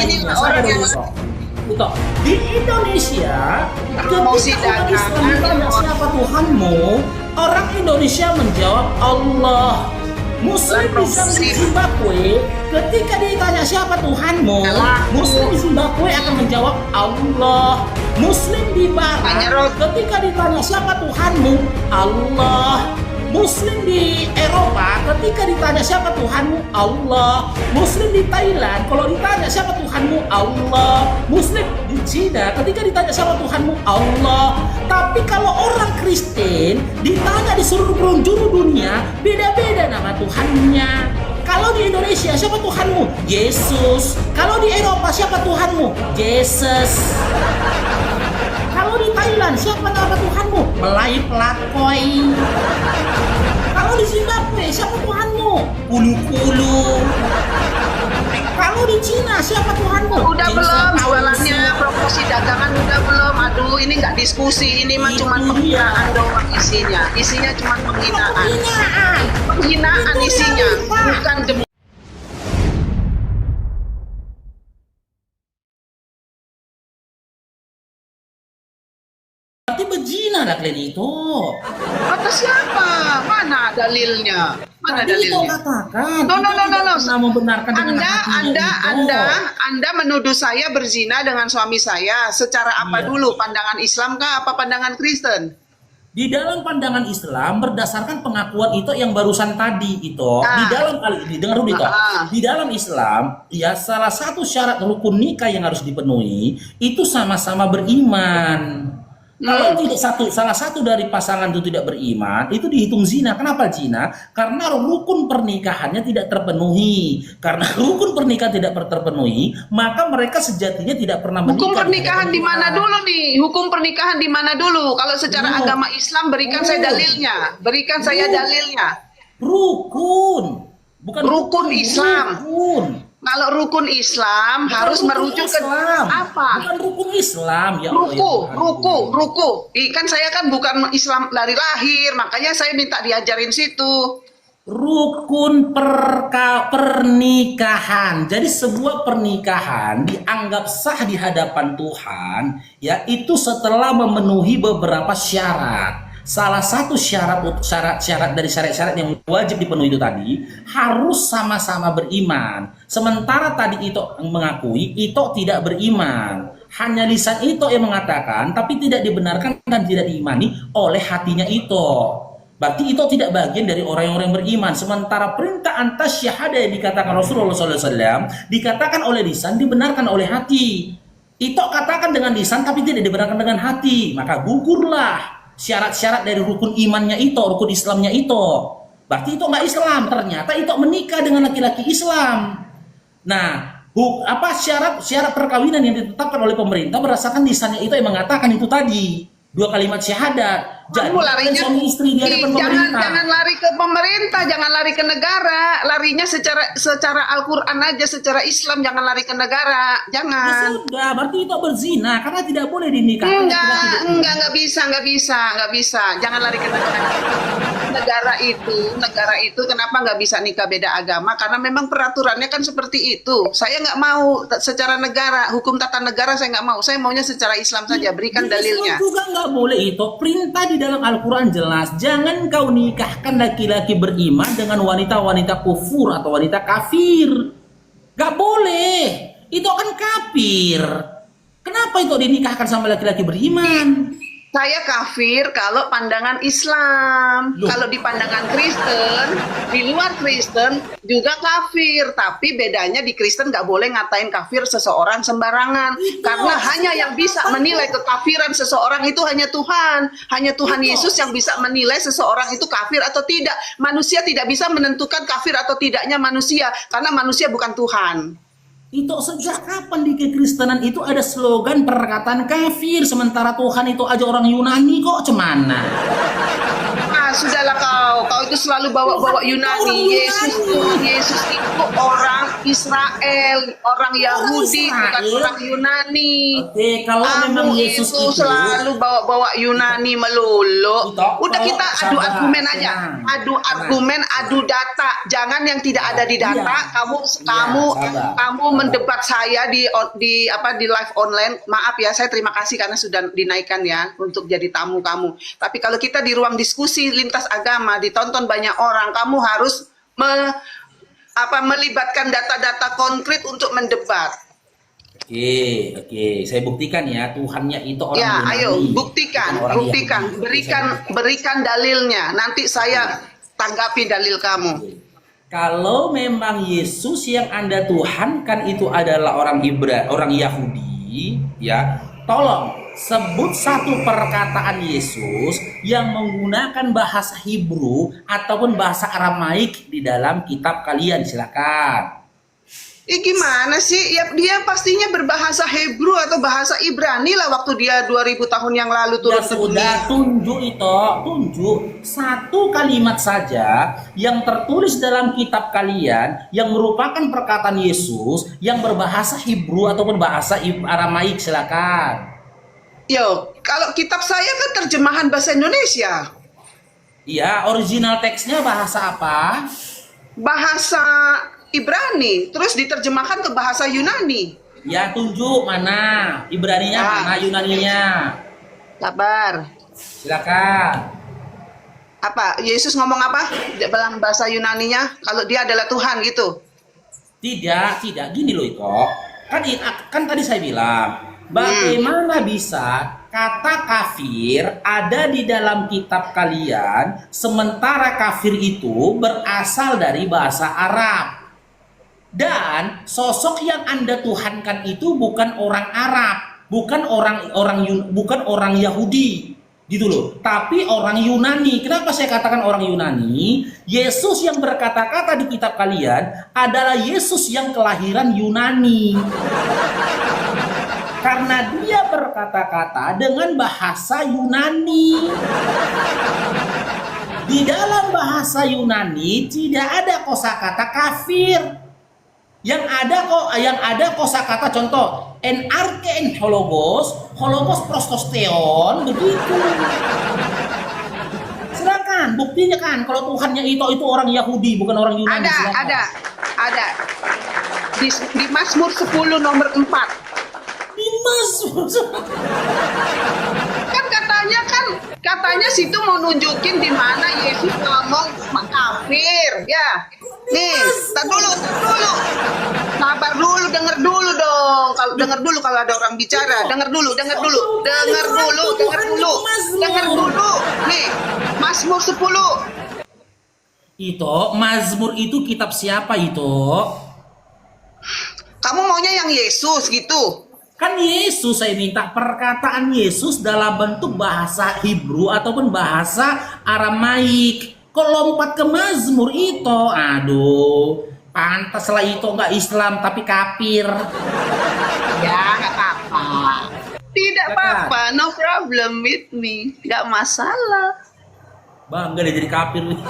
ini lainnya. orang yang Itu di Indonesia, promosi ketika orang Islam dagangan ditanya siapa Tuhanmu, orang Indonesia menjawab Allah. Muslim di Zimbabwe, ketika ditanya siapa Tuhanmu, Muslim di Zimbabwe akan menjawab Allah. Muslim di Barat, ketika ditanya siapa Tuhanmu, Allah. Muslim di Eropa, ketika ditanya siapa Tuhanmu, Allah. Muslim di Thailand, kalau ditanya siapa Tuhanmu, Allah. Muslim di Cina, ketika ditanya siapa Tuhanmu, Allah. Tapi kalau orang Kristen ditanya di seluruh penjuru dunia, beda-beda nama Tuhannya. Kalau di Indonesia, siapa Tuhanmu? Yesus. Kalau di Eropa, siapa Tuhanmu? Jesus. Kalau di Thailand, siapa nama Tuhanmu? Melayu Pelakoi. Kalau di Zimbabwe, siapa Tuhanmu? Kulu-kulu. Kalau di Cina, siapa Tuhanmu? udah belum jualannya, promosi dagangan udah belum. Aduh, ini nggak diskusi, ini mah cuma penghinaan doang isinya. Isinya cuma penghinaan. Penghinaan isinya, bukan demi. Berarti berzina lah kalian itu. Kata siapa? Mana dalilnya? Mana Tadi itu dalilnya? katakan. No. Pernah membenarkan dengan hatinya itu. Anda menuduh saya berzina dengan suami saya. Secara apa Iya. dulu? Pandangan Islam kah? Apa pandangan Kristen? Di dalam pandangan Islam berdasarkan pengakuan itu yang barusan tadi itu di dalam kali ini dengar dulu itu di dalam Islam ya salah satu syarat rukun nikah yang harus dipenuhi itu sama-sama beriman. Kalau tidak salah satu dari pasangan itu tidak beriman, itu dihitung zina. Kenapa zina? Karena rukun pernikahannya tidak terpenuhi. Karena rukun pernikahan tidak terpenuhi, maka mereka sejatinya tidak pernah menikah. Hukum pernikahan di mana dulu nih? Hukum pernikahan di mana dulu? Kalau secara agama Islam berikan saya dalilnya. Berikan saya dalilnya. Rukun. Bukan Rukun Islam. Rukun. Kalau rukun Islam Bukan harus rukun merujuk ke Islam. apa? Bukan rukun Islam ya. Allah, ya Tuhan. Ruku. Kan saya kan bukan Islam dari lahir, makanya saya minta diajarin situ. Rukun pernikahan. Jadi sebuah pernikahan dianggap sah di hadapan Tuhan ya itu setelah memenuhi beberapa syarat. Salah satu syarat dari syarat-syarat yang wajib dipenuhi itu tadi harus sama-sama beriman. Sementara tadi itu mengakui itu tidak beriman. Hanya lisan itu yang mengatakan tapi tidak dibenarkan dan tidak diimani oleh hatinya itu. Berarti itu tidak bagian dari orang-orang yang beriman. Sementara perintah antas syahadah yang dikatakan Rasulullah SAW dikatakan oleh lisan dibenarkan oleh hati. Itu katakan dengan lisan tapi tidak dibenarkan dengan hati. Maka gugurlah syarat-syarat dari rukun imannya itu, rukun Islamnya itu. Berarti itu nggak Islam. Ternyata itu menikah dengan laki-laki Islam. Nah, syarat perkawinan yang ditetapkan oleh pemerintah berdasarkan lisannya itu yang mengatakan itu tadi. 2 kalimat syahadat. Jadi Larinya suami istri di hadapan pemerintah. jangan lari ke pemerintah, jangan lari ke negara. Larinya secara Al-Qur'an aja, secara Islam, jangan lari ke negara. Ya Jangan. sudah, berarti itu berzina karena tidak boleh dinikahkan. Enggak bisa. Jangan lari ke negara. Negara itu kenapa nggak bisa nikah beda agama? Karena memang peraturannya kan seperti itu. Saya nggak mau secara negara, hukum tata negara saya nggak mau. Saya maunya secara Islam saja. Berikan Di dalilnya. Islam juga nggak boleh itu. Perintah di dalam Al-Quran jelas. Jangan kau nikahkan laki-laki beriman dengan wanita-wanita kufur atau wanita kafir. Gak boleh. Itu kan kafir. Kenapa itu dinikahkan sama laki-laki beriman? Saya kafir kalau pandangan Islam. Loh. Kalau di pandangan Kristen, di luar Kristen juga kafir. Tapi bedanya di Kristen nggak boleh ngatain kafir seseorang sembarangan. Karena hanya yang bisa menilai kekafiran seseorang itu hanya Tuhan. Hanya Tuhan Yesus yang bisa menilai seseorang itu kafir atau tidak. Manusia tidak bisa menentukan kafir atau tidaknya manusia. Karena manusia bukan Tuhan. Itu sejak kapan di kekristenan itu ada slogan perkataan kafir, sementara Tuhan itu aja orang Yunani kok cemana? sudahlah kau itu selalu bawa-bawa Yunani. Yesus itu orang Israel, orang Yahudi, bukan orang Yunani. Oke, kalau memang Yesus itu selalu bawa-bawa Yunani melulu. Udah kita adu argumen aja. Adu argumen, adu data. Jangan yang tidak ada di data. Kamu mendebat saya di live online. Maaf ya, saya terima kasih karena sudah dinaikkan ya untuk jadi tamu kamu. Tapi kalau kita di ruang diskusi lintas agama ditonton banyak orang, kamu harus melibatkan data-data konkret untuk mendebat. Oke, saya buktikan ya, Tuhannya itu orang ya, Yunani. ayo buktikan, berikan dalilnya. Nanti saya tanggapi dalil kamu. Kalau memang Yesus yang Anda tuhankan itu adalah orang Yahudi, ya, tolong sebut satu perkataan Yesus yang menggunakan bahasa Hebrew ataupun bahasa Aramaik di dalam kitab kalian, silakan. Gimana sih? Ya, dia pastinya berbahasa Hebrew atau bahasa Ibrani lah waktu dia 2000 tahun yang lalu turun ke dunia. Tunjuk satu kalimat saja yang tertulis dalam kitab kalian yang merupakan perkataan Yesus yang berbahasa Hebrew ataupun bahasa Aramaik, silakan. Yo, kalau kitab saya kan terjemahan bahasa Indonesia. Iya, original teksnya bahasa apa? Bahasa Ibrani, terus diterjemahkan ke bahasa Yunani. Ya, tunjuk mana Ibraninya, mana Yunaninya. Sabar. Silakan. Apa? Yesus ngomong apa dalam bahasa Yunaninya? Kalau dia adalah Tuhan gitu? Tidak. Gini loh Iko. Kan tadi saya bilang, bagaimana bisa kata kafir ada di dalam kitab kalian, sementara kafir itu berasal dari bahasa Arab. Dan sosok yang Anda tuhankan itu bukan orang Arab, bukan orang Yahudi, gitu loh, tapi orang Yunani. Kenapa saya katakan orang Yunani? Yesus yang berkata-kata di kitab kalian adalah Yesus yang kelahiran Yunani. Karena dia berkata-kata dengan bahasa Yunani. Di dalam bahasa Yunani tidak ada kosakata kafir. Yang ada kosakata contoh NRK hologos prostosteon, begitu. Silakan buktinya kan kalau Tuhannya itu orang Yahudi bukan orang Yunani. Ada di Mazmur 10 nomor 4. Di Mazmur katanya situ mau nunjukin di mana Yesus ngomong kafir ya. Nih, tar dulu. Sabar dulu, denger dulu dong. Denger dulu kalau ada orang bicara. Denger dulu. Nih, Mazmur 10. Itu Mazmur itu kitab siapa itu? Kamu maunya yang Yesus gitu? Kan Yesus, saya minta perkataan Yesus dalam bentuk bahasa Hebrew ataupun bahasa Aramaik. Kok lompat ke Mazmur itu? Aduh, pantaslah itu nggak Islam tapi kafir. Ya, nggak apa-apa. Tidak apa-apa, no problem with me. Nggak masalah. Bangga dia jadi kafir nih.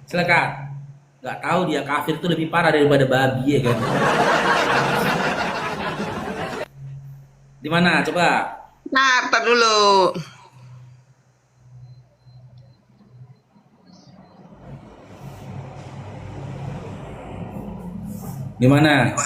Silakan. Nggak tahu dia kafir itu lebih parah daripada babi ya kan? Di mana? Coba. Nah, tar dulu. Di mana?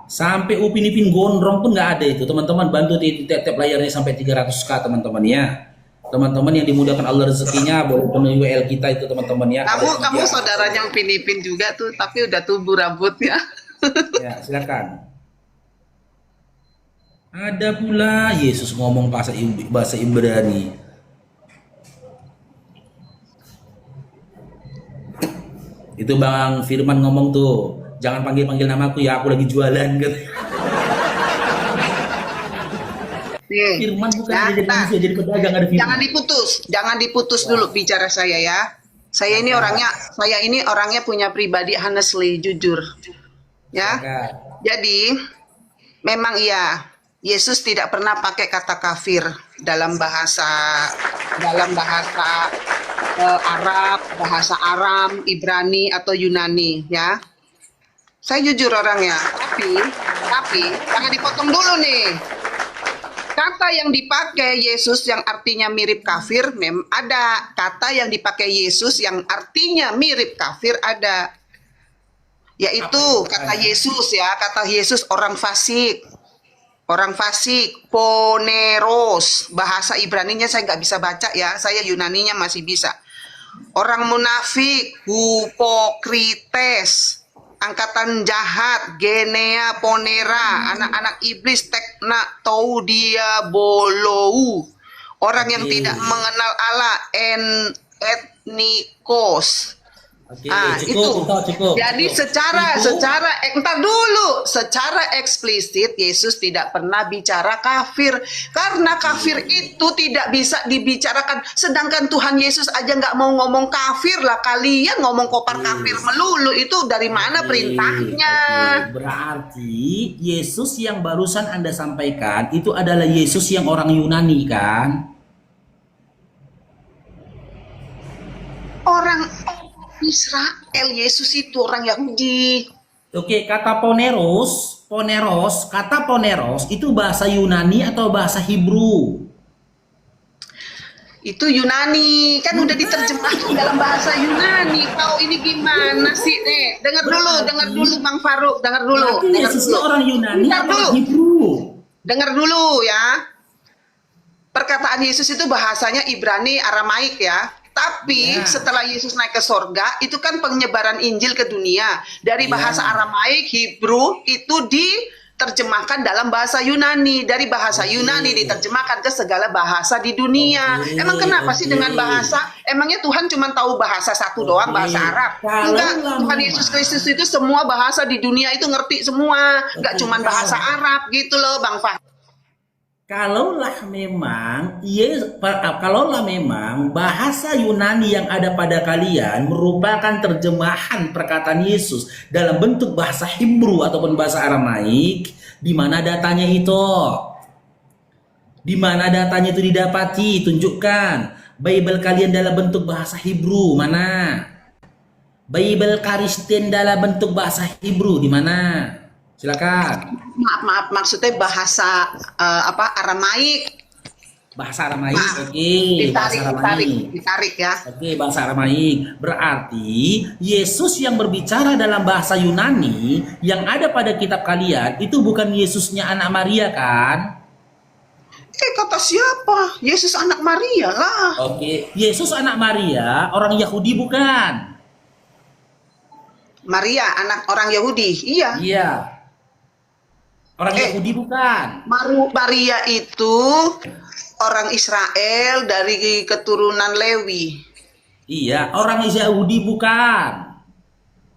Sampai Upin Ipin gondrong pun nggak ada itu. Teman-teman bantu di tiap layarnya sampai 300k teman-teman ya. Teman-teman yang dimudahkan Allah rezekinya boleh penuhi WL kita itu teman-teman ya. Kamu saudaranya Upin Ipin juga tuh, tapi udah tumbuh rambutnya. Ya, silakan. Ada pula Yesus ngomong bahasa Ibrani. Itu Bang Firman ngomong tuh, jangan panggil-panggil namaku ya, aku lagi jualan kan. Nih, Firman bukan jadi manusia, jadi pedagang ada Firman. Jangan diputus dulu bicara saya ya. Saya ini orangnya punya pribadi honestly, jujur. Ya. Jadi memang iya, Yesus tidak pernah pakai kata kafir. dalam bahasa Arab, bahasa Aram, Ibrani atau Yunani ya. Saya jujur orangnya, tapi jangan dipotong dulu nih. Kata yang dipakai Yesus yang artinya mirip kafir ada. Kata yang dipakai Yesus yang artinya mirip kafir ada. Yaitu kata Yesus ya, kata Yesus orang fasik. Orang fasik, poneros. Bahasa Ibraninya saya nggak bisa baca ya, saya Yunaninya masih bisa. Orang munafik, hupokrites. Angkatan jahat, genea ponera, anak-anak iblis, tekna tau dia bolou, orang yang tidak mengenal Allah, etnikos. Cukup. Jadi secara eksplisit Yesus tidak pernah bicara kafir, karena kafir itu tidak bisa dibicarakan. Sedangkan Tuhan Yesus aja nggak mau ngomong kafir lah, kalian ngomong kopar kafir melulu, itu dari mana perintahnya? Berarti Yesus yang barusan Anda sampaikan itu adalah Yesus yang orang Yunani kan? Orang Israel, Yesus itu orang Yahudi. Oke, kata poneros itu bahasa Yunani atau bahasa Hebrew? Itu Yunani, kan udah diterjemahkan dalam bahasa Yunani. Kau ini gimana sih? Dengar dulu Bang Faruk, dengar dulu. Yesus orang Yunani atau Hebrew? Dengar dulu ya. Perkataan Yesus itu bahasanya Ibrani, Aramaik ya. Tapi setelah Yesus naik ke sorga, itu kan penyebaran Injil ke dunia. Dari bahasa Aramaik, Hebrew, itu diterjemahkan dalam bahasa Yunani. Dari bahasa Yunani diterjemahkan ke segala bahasa di dunia. Emang kenapa sih dengan bahasa? Emangnya Tuhan cuma tahu bahasa satu doang, bahasa Arab? Enggak, Tuhan Yesus Kristus itu semua bahasa di dunia itu ngerti semua. Enggak cuma bahasa Arab gitu loh Bang Fah. Kalaulah memang bahasa Yunani yang ada pada kalian merupakan terjemahan perkataan Yesus dalam bentuk bahasa Hebrew ataupun bahasa Aramaik, di mana datanya itu? Di mana datanya itu didapati? Tunjukkan. Bible kalian dalam bentuk bahasa Hebrew mana? Bible Kristen dalam bentuk bahasa Hebrew di mana? Silakan. Maaf, maksudnya bahasa Aramaik. Bahasa Aramaik, ditarik ya. Oke, bahasa Aramaik. Berarti Yesus yang berbicara dalam bahasa Yunani yang ada pada kitab kalian itu bukan Yesusnya anak Maria kan? Kata siapa? Yesus anak Maria lah. Oke, Yesus anak Maria orang Yahudi bukan? Maria anak orang Yahudi, iya. Orang Yahudi bukan? Maria itu orang Israel dari keturunan Lewi. Iya, orang Yahudi bukan.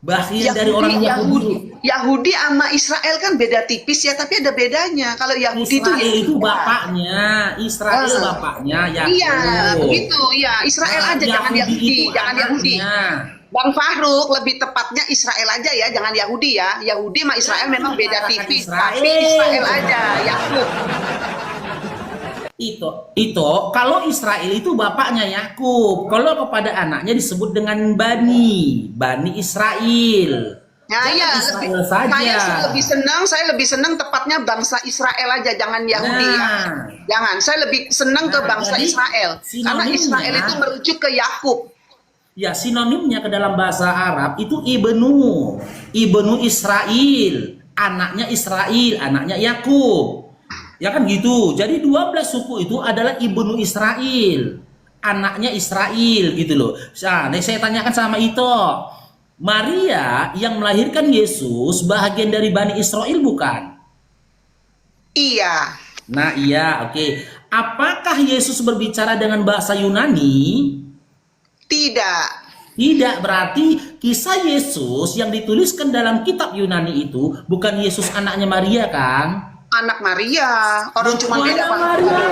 Bagian dari orang Yahudi. Yahudi sama Israel kan beda tipis ya, tapi ada bedanya. Kalau Yahudi itu bapaknya, Israel bapaknya. Yakub. Iya, begitu. Iya, Israel aja, jangan Yahudi, jangan Yahudi. Bang Fahruk, lebih tepatnya Israel aja ya, jangan Yahudi ya. Yahudi sama Israel memang beda tipis, tapi Israel aja, Yakub. Itu kalau Israel itu bapaknya Yakub, kalau kepada anaknya disebut dengan Bani Israel. Nah, ya, saya lebih senang tepatnya bangsa Israel aja, jangan Yahudi ya. Jangan, saya lebih senang ke bangsa Israel. Karena Israel itu merujuk ke Yakub. Ya, sinonimnya ke dalam bahasa Arab itu Ibnu Israel, anaknya Israel, anaknya Yakub. Ya kan gitu. Jadi 12 suku itu adalah Ibnu Israel, anaknya Israel gitu loh. Nah, saya tanyakan sama itu. Maria yang melahirkan Yesus bahagian dari Bani Israel bukan? Iya. Nah, iya, oke. Apakah Yesus berbicara dengan bahasa Yunani? Tidak, berarti kisah Yesus yang dituliskan dalam kitab Yunani itu bukan Yesus anaknya Maria kan? anak Maria. Orang cuma beda Maria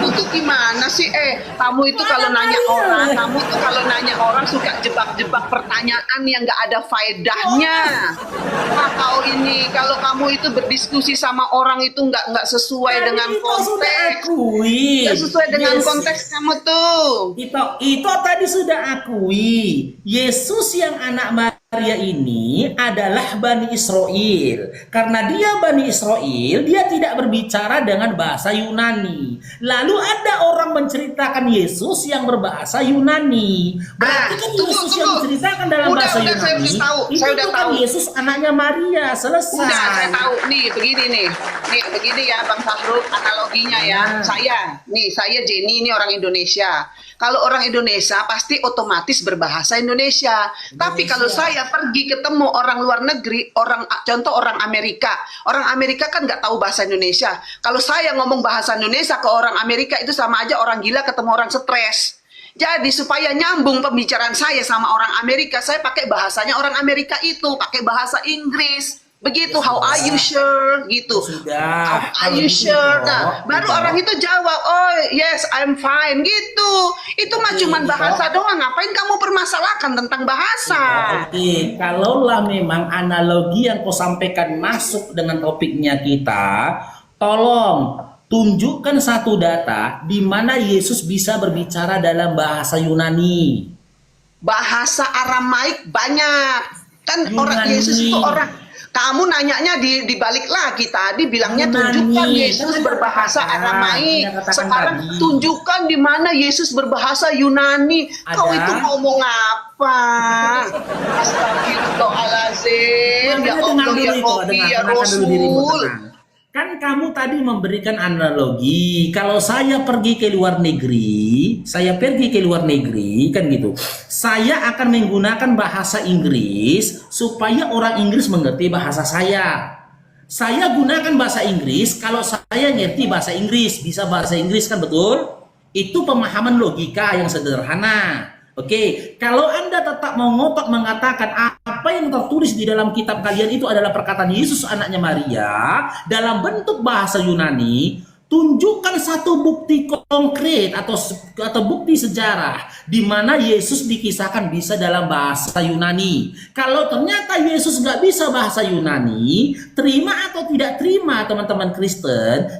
itu gimana sih? Kamu itu kalau nanya orang, kamu itu kalau nanya orang suka jebak-jebak pertanyaan yang nggak ada faedahnya. Kau ini kalau kamu itu berdiskusi sama orang itu nggak sesuai dengan konteks. Nggak sesuai dengan konteks kamu tuh. Itu tadi sudah akui. Yesus yang anak Maria ini adalah Bani Israel. Karena dia Bani Israel, dia tidak berbicara dengan bahasa Yunani. Lalu ada orang menceritakan Yesus yang berbahasa Yunani. Berarti kan Yesus yang menceritakan dalam bahasa Yunani. Saya udah tahu. Yesus anaknya Maria. Selesai. Udah, saya tahu. Nih, begini nih. Nih, begini ya Bang Fahruk analoginya ya. Saya Jenny ini orang Indonesia. Kalau orang Indonesia pasti otomatis berbahasa Indonesia. Tapi kalau saya pergi ketemu orang luar negeri, contoh orang Amerika. Orang Amerika kan nggak tahu bahasa Indonesia. Kalau saya ngomong bahasa Indonesia ke orang Amerika itu sama aja orang gila ketemu orang stres. Jadi supaya nyambung pembicaraan saya sama orang Amerika, saya pakai bahasanya orang Amerika itu, pakai bahasa Inggris. Begitu, how are you sure? Gitu. Sudah. How are you sure? Nah, baru orang itu jawab, oh yes, I'm fine. Gitu. Itu mah cuma bahasa doang. Ngapain kamu permasalahkan tentang bahasa? Oke, kalaulah memang analogi yang kau sampaikan masuk dengan topiknya kita, tolong tunjukkan satu data di mana Yesus bisa berbicara dalam bahasa Yunani. Bahasa Aramaik banyak. Kan orang Yesus itu orang. Kamu nanyanya dibalik lagi tadi bilangnya tunjukkan Yesus berbahasa Aramaik. Sekarang tunjukkan di mana Yesus berbahasa Yunani. Kau itu ngomong apa? Astagfirullahaladzim. Ya Allah, ya Rabbi, ya Rasul. Kan kamu tadi memberikan analogi, kalau saya pergi ke luar negeri, kan gitu. Saya akan menggunakan bahasa Inggris supaya orang Inggris mengerti bahasa saya. Saya gunakan bahasa Inggris kalau saya ngerti bahasa Inggris, bisa bahasa Inggris kan, betul? Itu pemahaman logika yang sederhana. Oke, kalau Anda tetap mau ngotot mengatakan apa yang tertulis di dalam kitab kalian itu adalah perkataan Yesus anaknya Maria dalam bentuk bahasa Yunani, tunjukkan satu bukti konkret atau bukti sejarah di mana Yesus dikisahkan bisa dalam bahasa Yunani. Kalau ternyata Yesus nggak bisa bahasa Yunani, terima atau tidak terima teman-teman Kristen,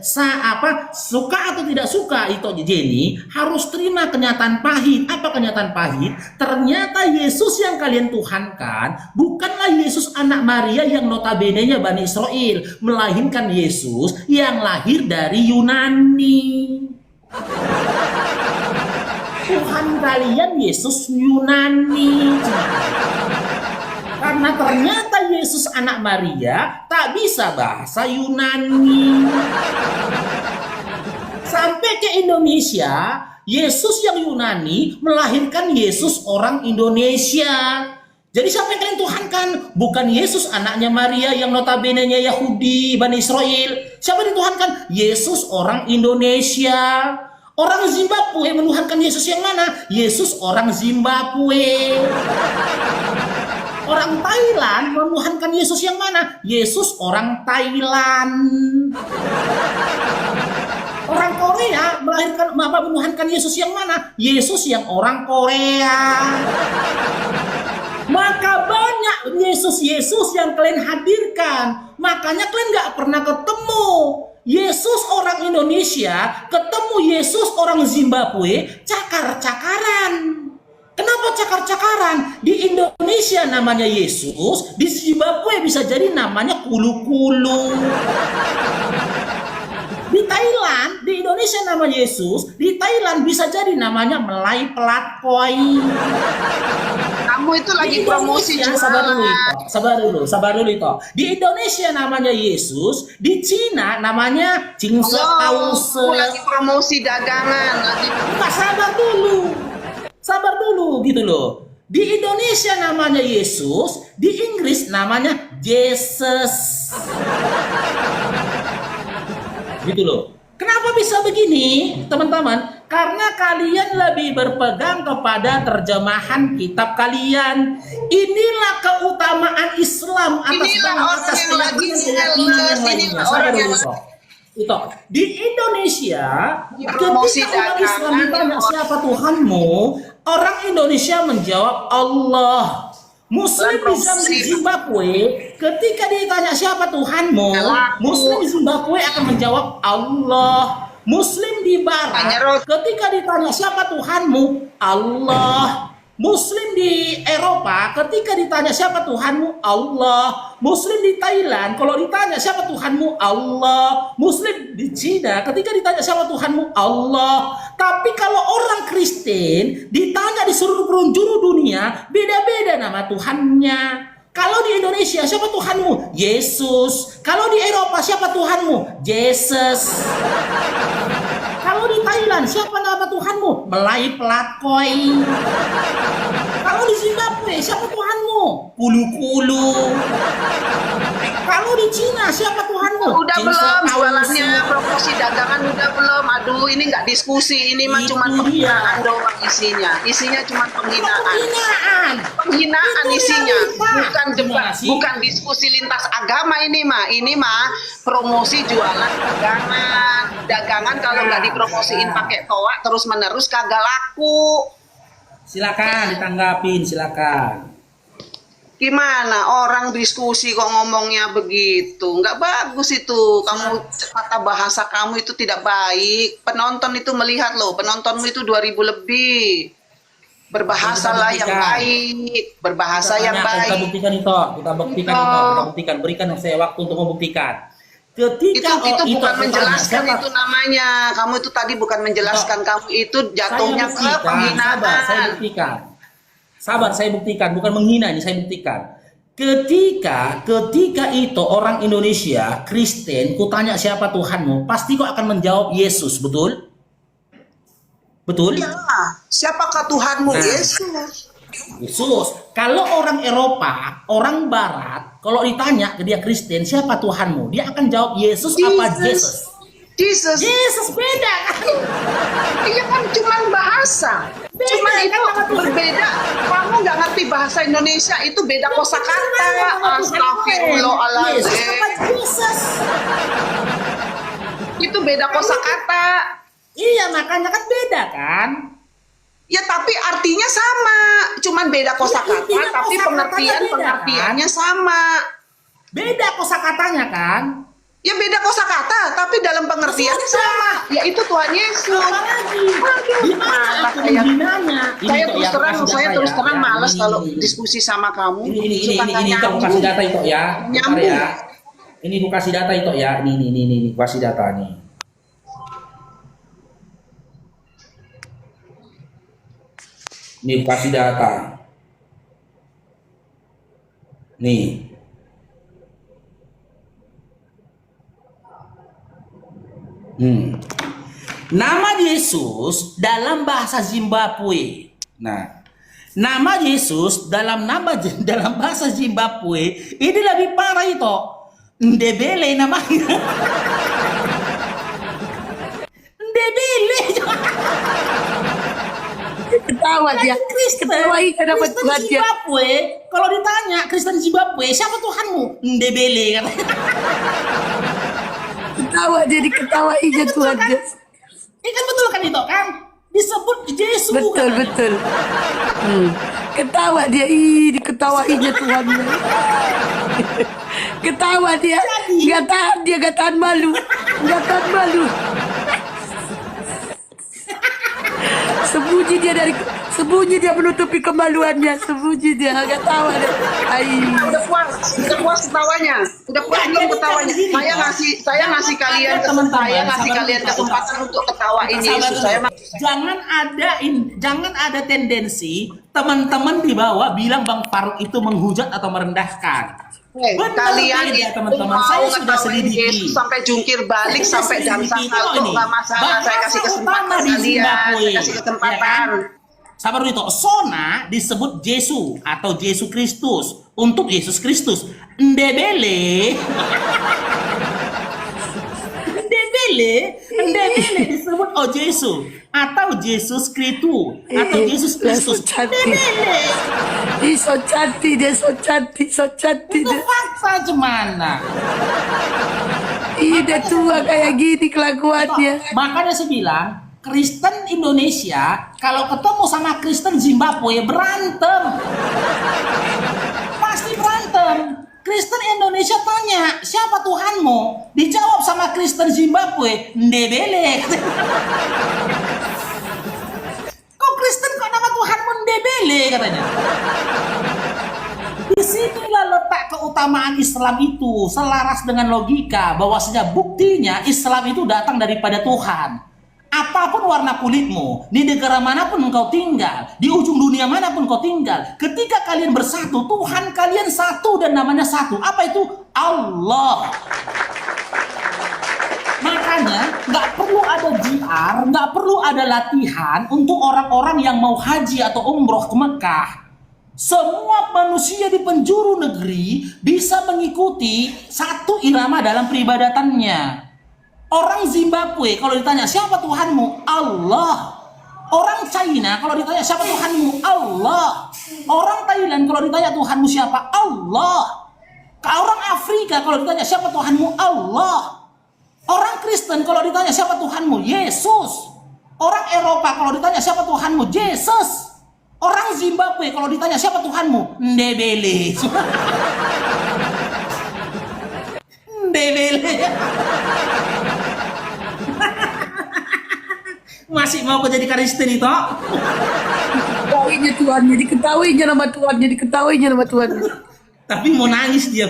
suka atau tidak suka itu Jenny, harus terima kenyataan pahit. Apa kenyataan pahit? Ternyata Yesus yang kalian tuhankan bukanlah Yesus anak Maria yang notabene-nya Bani Israel, melainkan Yesus yang lahir dari Yunani. Tuhan kalian Yesus Yunani. Karena ternyata Yesus anak Maria tak bisa bahasa Yunani. Sampai ke Indonesia, Yesus yang Yunani melahirkan Yesus orang Indonesia. Jadi siapa yang kalian tuhankan? Bukan Yesus anaknya Maria yang notabene-nya Yahudi, Bani Israel. Siapa yang dituhankan? Yesus orang Indonesia. Orang Zimbabwe menuhankan Yesus yang mana? Yesus orang Zimbabwe. Orang Thailand menuhankan Yesus yang mana? Yesus orang Thailand. Orang Korea menuhankan Yesus yang mana? Yesus yang orang Korea. Maka banyak Yesus yang kalian hadirkan. Makanya kalian gak pernah ketemu Yesus orang Indonesia ketemu Yesus orang Zimbabwe cakar-cakaran. Kenapa cakar-cakaran? Di Indonesia namanya Yesus, di Zimbabwe bisa jadi namanya kulu-kulu. Di Thailand, di Indonesia nama Yesus, di Thailand bisa jadi namanya Melai Pelatkoi. Kamu itu lagi promosi ya, sabar dulu itu. Di Indonesia namanya Yesus, di Cina namanya Jingse Tause. Lagi promosi dagangan lagi. Enggak, sabar dulu gitu loh. Di Indonesia namanya Yesus, di Inggris namanya Jesus. Gitu loh. Kenapa bisa begini, teman-teman? Karena kalian lebih berpegang kepada terjemahan kitab kalian. Inilah keutamaan Islam atas Inilah orang yang lagi keyakinan lainnya. orang yang Itu di Indonesia, promosi ketika umat Islam dagangan, ditanya siapa Tuhanmu, orang Indonesia menjawab Allah. Muslim di Zimbabwe, ketika ditanya siapa Tuhanmu, Muslim di Zimbabwe akan menjawab Allah. Muslim di Barat, ketika ditanya siapa Tuhanmu, Allah. Muslim di Eropa, ketika ditanya siapa Tuhanmu, Allah. Muslim di Thailand, kalau ditanya siapa Tuhanmu, Allah. Muslim di Cina, ketika ditanya siapa Tuhanmu, Allah. Tapi kalau orang Kristen ditanya di seluruh penjuru dunia, beda-beda nama Tuhannya. Kalau di Indonesia, siapa Tuhanmu? Yesus. Kalau di Eropa, siapa Tuhanmu? Jesus. Kalau di Thailand, siapa nama Tuhanmu? Melai Pelakoi. Kalau di Zimbabwe, siapa Tuhanmu? Kulu-kulu. Kalau di Cina, siapa Tuhanmu? Udah belum jualannya, promosi dagangan udah belum. Aduh, ini nggak diskusi, ini mah cuma penghinaan doang isinya. Isinya cuma penghinaan. Penghinaan isinya, bukan debat, bukan diskusi lintas agama ini mah. Ini mah promosi jualan dagangan. Dagangan kalau nggak dipromosiin pakai toa terus menerus kagak laku. Silakan ditanggapin, silakan. Gimana orang diskusi kok ngomongnya begitu? Nggak bagus itu. Kamu kata bahasa kamu itu tidak baik. Penonton itu melihat loh, penontonmu itu 2000 lebih. Berbahasalah yang baik, berbahasa yang baik. Kita buktikan itu, kita buktikan. Berikan saya waktu untuk membuktikan. Ketika itu bukan menjelaskan itu namanya. Kamu itu tadi bukan menjelaskan, kamu itu jatuhnya ke penghinaan. Saya buktikan. Sabar, saya buktikan, bukan menghina ini, saya buktikan. Ketika itu orang Indonesia Kristen, kutanya siapa Tuhanmu, pasti kau akan menjawab Yesus, betul? Betul? Ya, siapakah Tuhanmu? Yesus. Yesus. Kalau orang Eropa, orang Barat, kalau ditanya ke dia Kristen, siapa Tuhanmu? Dia akan jawab Yesus apa Jesus? Jesus. Yesus beda kan? Iya kan cuma bahasa. Cuma itu berbeda. Kamu nggak ngerti bahasa Indonesia, itu beda kosakata. Astagfirullahaladzim. Yesus. Itu beda kosakata. Iya, makanya kan beda kan? Ya tapi artinya sama, cuman beda kosakata, tapi pengertiannya sama. Beda kosakatanya kan? Ya beda kosakata, tapi dalam pengertiannya sama. Yaitu Tuhan Yesus. Saya terus terang malas kalau diskusi sama kamu. Ini aku kasih data itu ya. Ini aku kasih data itu ya. Ini kasih data nih. Ini kasih data. Nih. Nama Yesus dalam bahasa Zimbabwe. Nah, nama Yesus dalam bahasa Zimbabwe ini lebih parah itu. Ndebele namanya. Ndebele. Ketawa dia. Ketawa ikan dapat Tuhan dia. Zimbabwe, kalau ditanya Kristen Zimbabwe, siapa Tuhanmu? Ndebele katanya. Ketawa dia, diketawainya Tuhan dia. Ini kan betul kan itu kan? Disebut Yesus. Betul, kan? betul. Ketawa dia, diketawainya Tuhan dia. Ketawa dia, nggak tahan malu. Nggak tahan malu. Sembunyi dia menutupi kemaluannya, sembunyi dia agak tawa deh. Udah puas ketawanya, udah puas belum ketawanya. Saya ngasih kalian kesempatan untuk ketawain Yesus. Jangan ada tendensi teman-teman di bawah bilang Bang Faruk itu menghujat atau merendahkan. Kalian ya teman-teman, saya sudah selidiki Yesus sampai jungkir balik sampai dansa salto nggak masalah. Saya kasih kesempatan kalian, saya kasih kesempatan. Sabar itu, Sona disebut Yesus atau Yesus Kristus untuk Yesus Kristus. Ndebele Ndebele disebut oh Yesus atau Yesus Kristus atau Yesus Kristus. Ndebele. Ih, so cantik dia, so cantik Itu dia. fakta gimana? Ih, dia tua kayak gini kelakuannya. Makanya saya bilang Kristen Indonesia kalau ketemu sama Kristen Zimbabwe berantem. Pasti berantem. Kristen Indonesia tanya, siapa Tuhanmu? Dijawab sama Kristen Zimbabwe, Ndebele. Kok Kristen kok nama Tuhanmu Ndebele katanya? Disinilah letak keutamaan Islam itu, selaras dengan logika bahwasanya buktinya Islam itu datang daripada Tuhan. Apapun warna kulitmu, di negara manapun engkau tinggal, di ujung dunia manapun kau tinggal, ketika kalian bersatu, Tuhan kalian satu dan namanya satu. Apa itu? Allah. Makanya nggak perlu ada JR, nggak perlu ada latihan untuk orang-orang yang mau haji atau umroh ke Mekah. Semua manusia di penjuru negeri bisa mengikuti satu irama dalam peribadatannya. Orang Zimbabwe kalau ditanya siapa Tuhanmu? Allah. Orang China kalau ditanya siapa Tuhanmu? Allah. Orang Thailand kalau ditanya Tuhanmu siapa? Allah. Orang Afrika kalau ditanya siapa Tuhanmu? Allah. Orang Kristen kalau ditanya siapa Tuhanmu? Yesus. Orang Eropa kalau ditanya siapa Tuhanmu? Yesus. Orang Zimbabwe kalau ditanya siapa Tuhanmu? Ndebele. Ndebele. Masih mau kau jadi Kristen itu? Diketahuinya nama Tuhannya. Tapi mau nangis dia.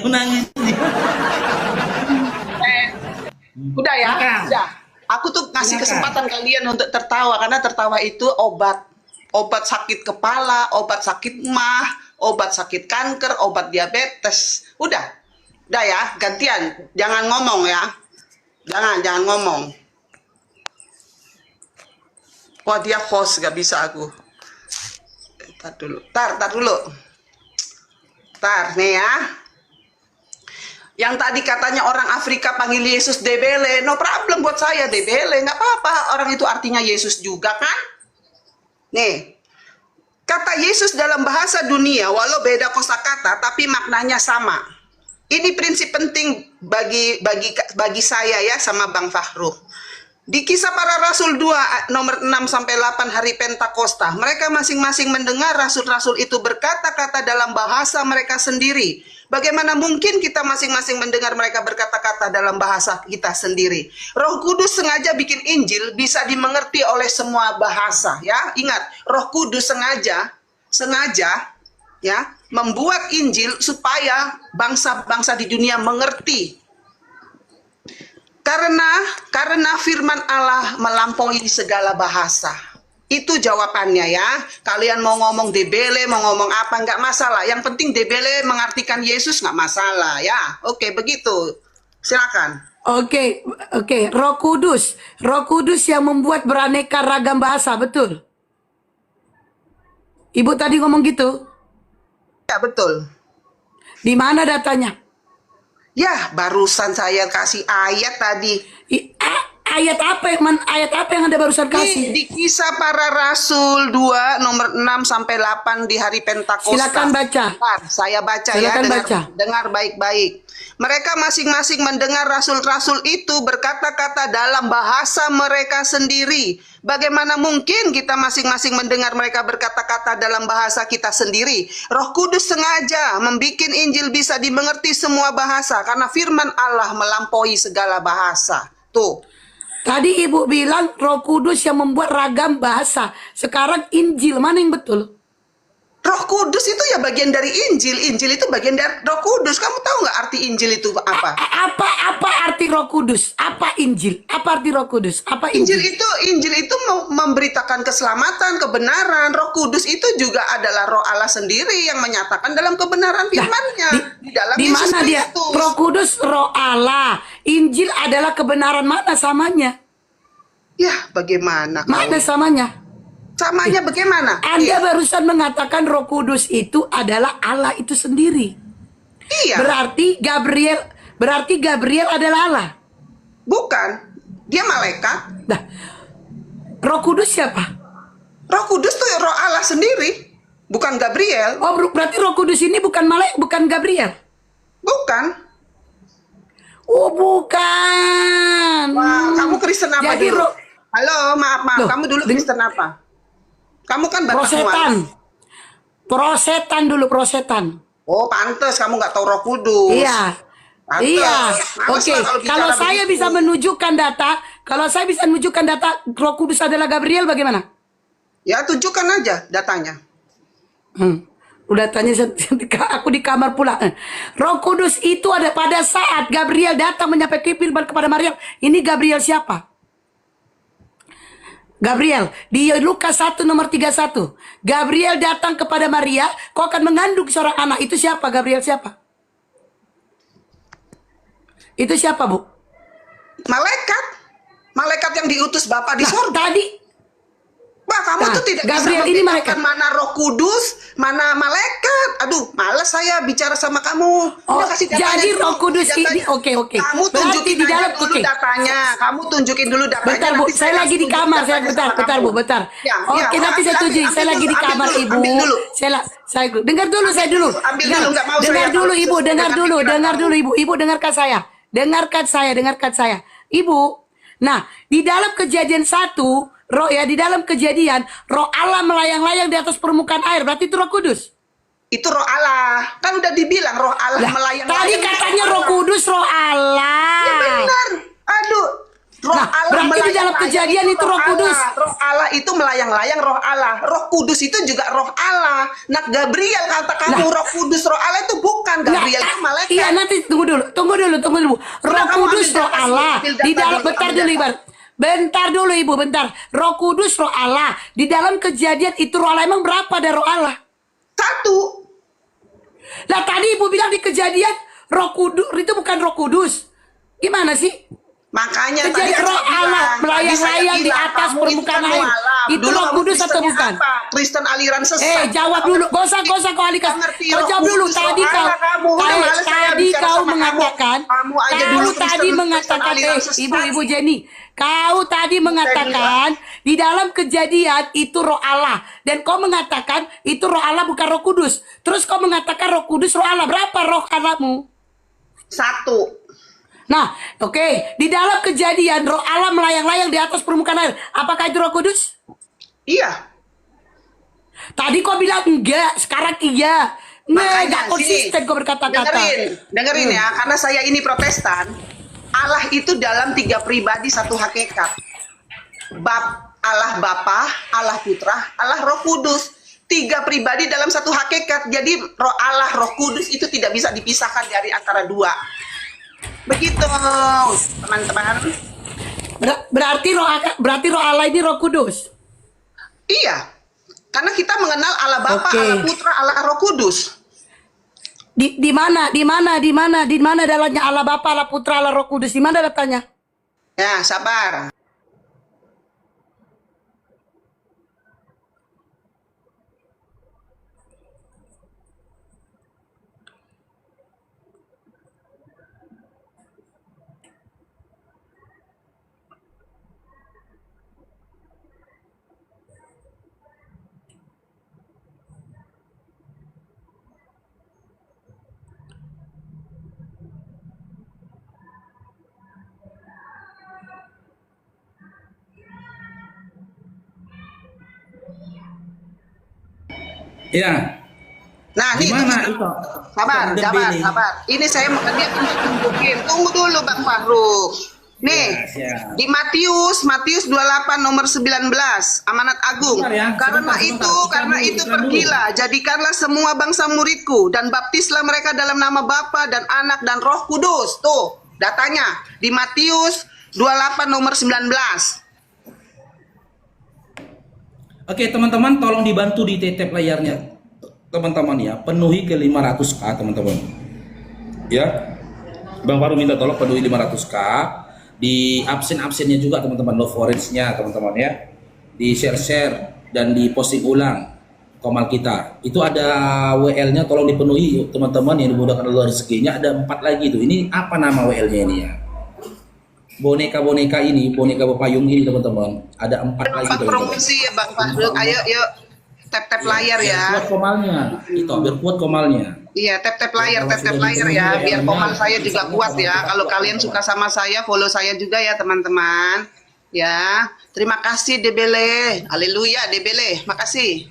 Udah ya, Makan. udah. Aku tuh ngasih kesempatan kalian untuk tertawa karena tertawa itu obat sakit kepala, obat sakit mah, obat sakit kanker, obat diabetes. Udah ya, gantian. Jangan ngomong ya, jangan ngomong. Wah dia host, gak bisa aku. Tar dulu. Tar nih ya. Yang tadi katanya orang Afrika panggil Yesus Debele, no problem buat saya Debele, nggak apa-apa. Orang itu artinya Yesus juga kan? Nih, kata Yesus dalam bahasa dunia, walau beda kosakata, tapi maknanya sama. Ini prinsip penting bagi saya ya sama Bang Fahru. Di Kisah Para Rasul 2 nomor 6 sampai 8 hari Pentakosta, mereka masing-masing mendengar rasul-rasul itu berkata-kata dalam bahasa mereka sendiri. Bagaimana mungkin kita masing-masing mendengar mereka berkata-kata dalam bahasa kita sendiri? Roh Kudus sengaja bikin Injil bisa dimengerti oleh semua bahasa, ya. Ingat, Roh Kudus sengaja ya membuat Injil supaya bangsa-bangsa di dunia mengerti. Karena firman Allah melampaui segala bahasa. Itu jawabannya ya. Kalian mau ngomong Debele, mau ngomong apa, nggak masalah. Yang penting Debele mengartikan Yesus nggak masalah ya. Oke, begitu. Silakan. Oke. Roh Kudus yang membuat beraneka ragam bahasa, betul? Ibu tadi ngomong gitu? Ya, betul. Di mana datanya? Ya, barusan saya kasih ayat tadi. Ayat apa yang Anda barusan kasih? Di Kisah Para Rasul 2 nomor 6 sampai 8 di hari Pentakosta. Silakan baca. Bentar, saya baca. Silakan ya, baca. Dengar baik-baik. Mereka masing-masing mendengar rasul-rasul itu berkata-kata dalam bahasa mereka sendiri. Bagaimana mungkin kita masing-masing mendengar mereka berkata-kata dalam bahasa kita sendiri? Roh Kudus sengaja membuat Injil bisa dimengerti semua bahasa karena firman Allah melampaui segala bahasa. Tuh. Tadi Ibu bilang Roh Kudus yang membuat ragam bahasa. Sekarang Injil, mana yang betul? Roh Kudus itu ya bagian dari Injil. Injil itu bagian dari Roh Kudus. Kamu tahu nggak arti Injil itu apa? Apa arti Roh Kudus? Apa Injil? Apa arti Roh Kudus? Apa Injil Injil? itu memberitakan keselamatan, kebenaran. Roh Kudus itu juga adalah Roh Allah sendiri yang menyatakan dalam kebenaran firman-Nya di dalam Di Yesus mana dia? Kristus. Roh Kudus, Roh Allah. Injil adalah kebenaran, mana samanya? Ya, bagaimana? Mana samanya? Samanya bagaimana? Anda barusan mengatakan Roh Kudus itu adalah Allah itu sendiri. Iya. Berarti Gabriel adalah Allah. Bukan. Dia malaikat. Nah, Roh Kudus siapa? Roh Kudus tuh Roh Allah sendiri, bukan Gabriel. Oh, berarti Roh Kudus ini bukan bukan Gabriel. Bukan. Oh, bukan. Wah, kamu Kristen apa Jadi dulu? Halo, maaf. Loh, Kamu dulu Kristen apa? Kamu kan Batak Prosetan. Mualis. Prosetan dulu, prosetan. Oh, pantes kamu nggak tahu Roh Kudus. Iya. Pantes. Iya. Males Oke, lah kalau bicara saya begitu. bisa menunjukkan data, Roh Kudus adalah Gabriel bagaimana? Ya, tunjukkan aja datanya. Udah tanya aku di kamar pula. Roh Kudus itu ada pada saat Gabriel datang menyampaikan firman kepada Maryam. Ini Gabriel siapa? Gabriel di Lukas 1 nomor 31. Gabriel datang kepada Maria, kau akan mengandung seorang anak. Itu siapa? Gabriel siapa? Itu siapa, Bu? Malaikat. Malaikat yang diutus Bapa di sorga. Tadi Bah, kamu tuh tidak Gabriel bisa ini membedakan mana Roh Kudus, mana malaikat. Aduh, males saya bicara sama kamu. Oh, Udah kasih datanya jadi dulu, Roh Kudus ini datanya. oke. Kamu Berarti tunjukin di dalam aja dulu datanya. Kamu tunjukin dulu datanya. Bentar, Bu, nanti saya lagi di tunjukin kamar. Saya datanya sama bentar, kamu. Bu, bentar. Ya, Oke, ya, nanti saya ambil tuju. dulu, Saya lagi di ambil kamar, dulu, Ibu. ambil dulu. Saya dengar dulu, saya dulu. Ambil dulu, nggak mau Dengar saya dulu, tahu Ibu, sesuai dengar dengan dulu, pikiran dengar kamu. dulu, Ibu. Ibu dengarkan saya. Dengarkan saya. Ibu, nah, di dalam Kejadian 1, di dalam Kejadian, Roh Allah melayang-layang di atas permukaan air. Berarti itu Roh Kudus. Itu Roh Allah. Kan udah dibilang Roh Allah Lah, melayang. tadi katanya Roh Kudus, Roh Allah. Ya benar. Aduh. Roh Nah, Allah berarti di dalam melayang-layang Kejadian itu Roh Kudus. Allah. Roh Allah itu melayang-layang Roh Allah. Roh Kudus itu juga Roh Allah. Nah, Gabriel kata kamu Roh Kudus, Roh Allah itu bukan. Gabriel itu malaikat. Iya, nanti tunggu dulu. Roh kamu Kudus, ambil Roh data Allah. ambil data Di dalam dulu, bentar ambil dulu, data. Ibu. Bentar dulu, Ibu, bentar. Roh Kudus, Roh Allah. Di dalam Kejadian itu Roh Allah emang berapa ada Roh Allah? 1. Lah tadi Ibu bilang di Kejadian Roh Kudus itu bukan Roh Kudus. Gimana sih? Makanya Kejadian tadi Roh saya Allah bilang, melayang-layang tadi di saya atas bilang, permukaan kamu itu kan air. mualaf. Itu Dulu Roh kamu Kudus atau Kristennya bukan? apa? Kristen aliran sesat. Jawab dulu. Gak usah kau alikas. Ngerti Kau Roh jawab dulu. Kudus, Tadi Roh kau, Allah kamu. Udah males saya tadi bicara kau sama mengatakan, kamu aja kau dulu tadi Kristen mengatakan, aliran sesat. Ibu Jenny, kau tadi mengatakan di dalam Kejadian itu Roh Allah, dan kau mengatakan itu Roh Allah bukan Roh Kudus. Terus kau mengatakan Roh Kudus, Roh Allah. Berapa Roh Allahmu? 1. Nah, oke. Di dalam Kejadian Roh Allah melayang-layang di atas permukaan air. Apakah itu Roh Kudus? Iya. Tadi kau bilang enggak, sekarang iya. Enggak konsisten kau berkata-kata. Dengerin ya, karena saya ini Protestan. Allah itu dalam 3 pribadi 1 hakikat. Allah Bapa, Allah Putra, Allah Roh Kudus. 3 pribadi dalam 1 hakikat. Jadi Roh Allah, Roh Kudus itu tidak bisa dipisahkan dari antara 2. Begitu, teman-teman. Berarti Roh Allah ini Roh Kudus. Iya. Karena kita mengenal Allah Bapa, Oke. Allah Putra, Allah Roh Kudus. Di mana dalamnya Allah Bapa, Allah Putra, Allah Roh Kudus? Di mana datanya? Ya, sabar. Ya. Nah, nih, Gimana itu? sabar. Ini saya dia tunjukin. Tunggu dulu Bang Fahruk. Nih, Ya. di Matius 28 nomor 19, Amanat Agung. Bentar ya, Karena sebentar. itu Iklan dulu. pergilah, jadikanlah semua bangsa muridku dan baptislah mereka dalam nama Bapa dan Anak dan Roh Kudus. Tuh, datanya di Matius 28 nomor 19. Oke, teman-teman, tolong dibantu di tap layarnya. Teman-teman ya, penuhi ke 500k, teman-teman. Ya. Bang Faru minta tolong penuhi 500k. Di absen-absennya juga teman-teman, love orange-nya teman-teman ya. Di share-share dan di posting ulang komal kita. Itu ada WL-nya tolong dipenuhi yuk teman-teman yang dimudahkan Allah rezekinya. Ada 4 lagi tuh. Ini apa nama WL-nya ini ya? boneka-boneka ini, boneka berpayung ini teman-teman. Ada 4 lagi Pak teman-teman. promosi ya Bang Fahrul. Ayo yuk tap layar Biar ya. kuat komalnya, itu biar kuat komalnya. Iya, tap layar ya, biar komal saya juga kuat ya. Kalau kalian suka sama saya, follow saya juga ya teman-teman. Ya, terima kasih Debele. Haleluya Debele, makasih.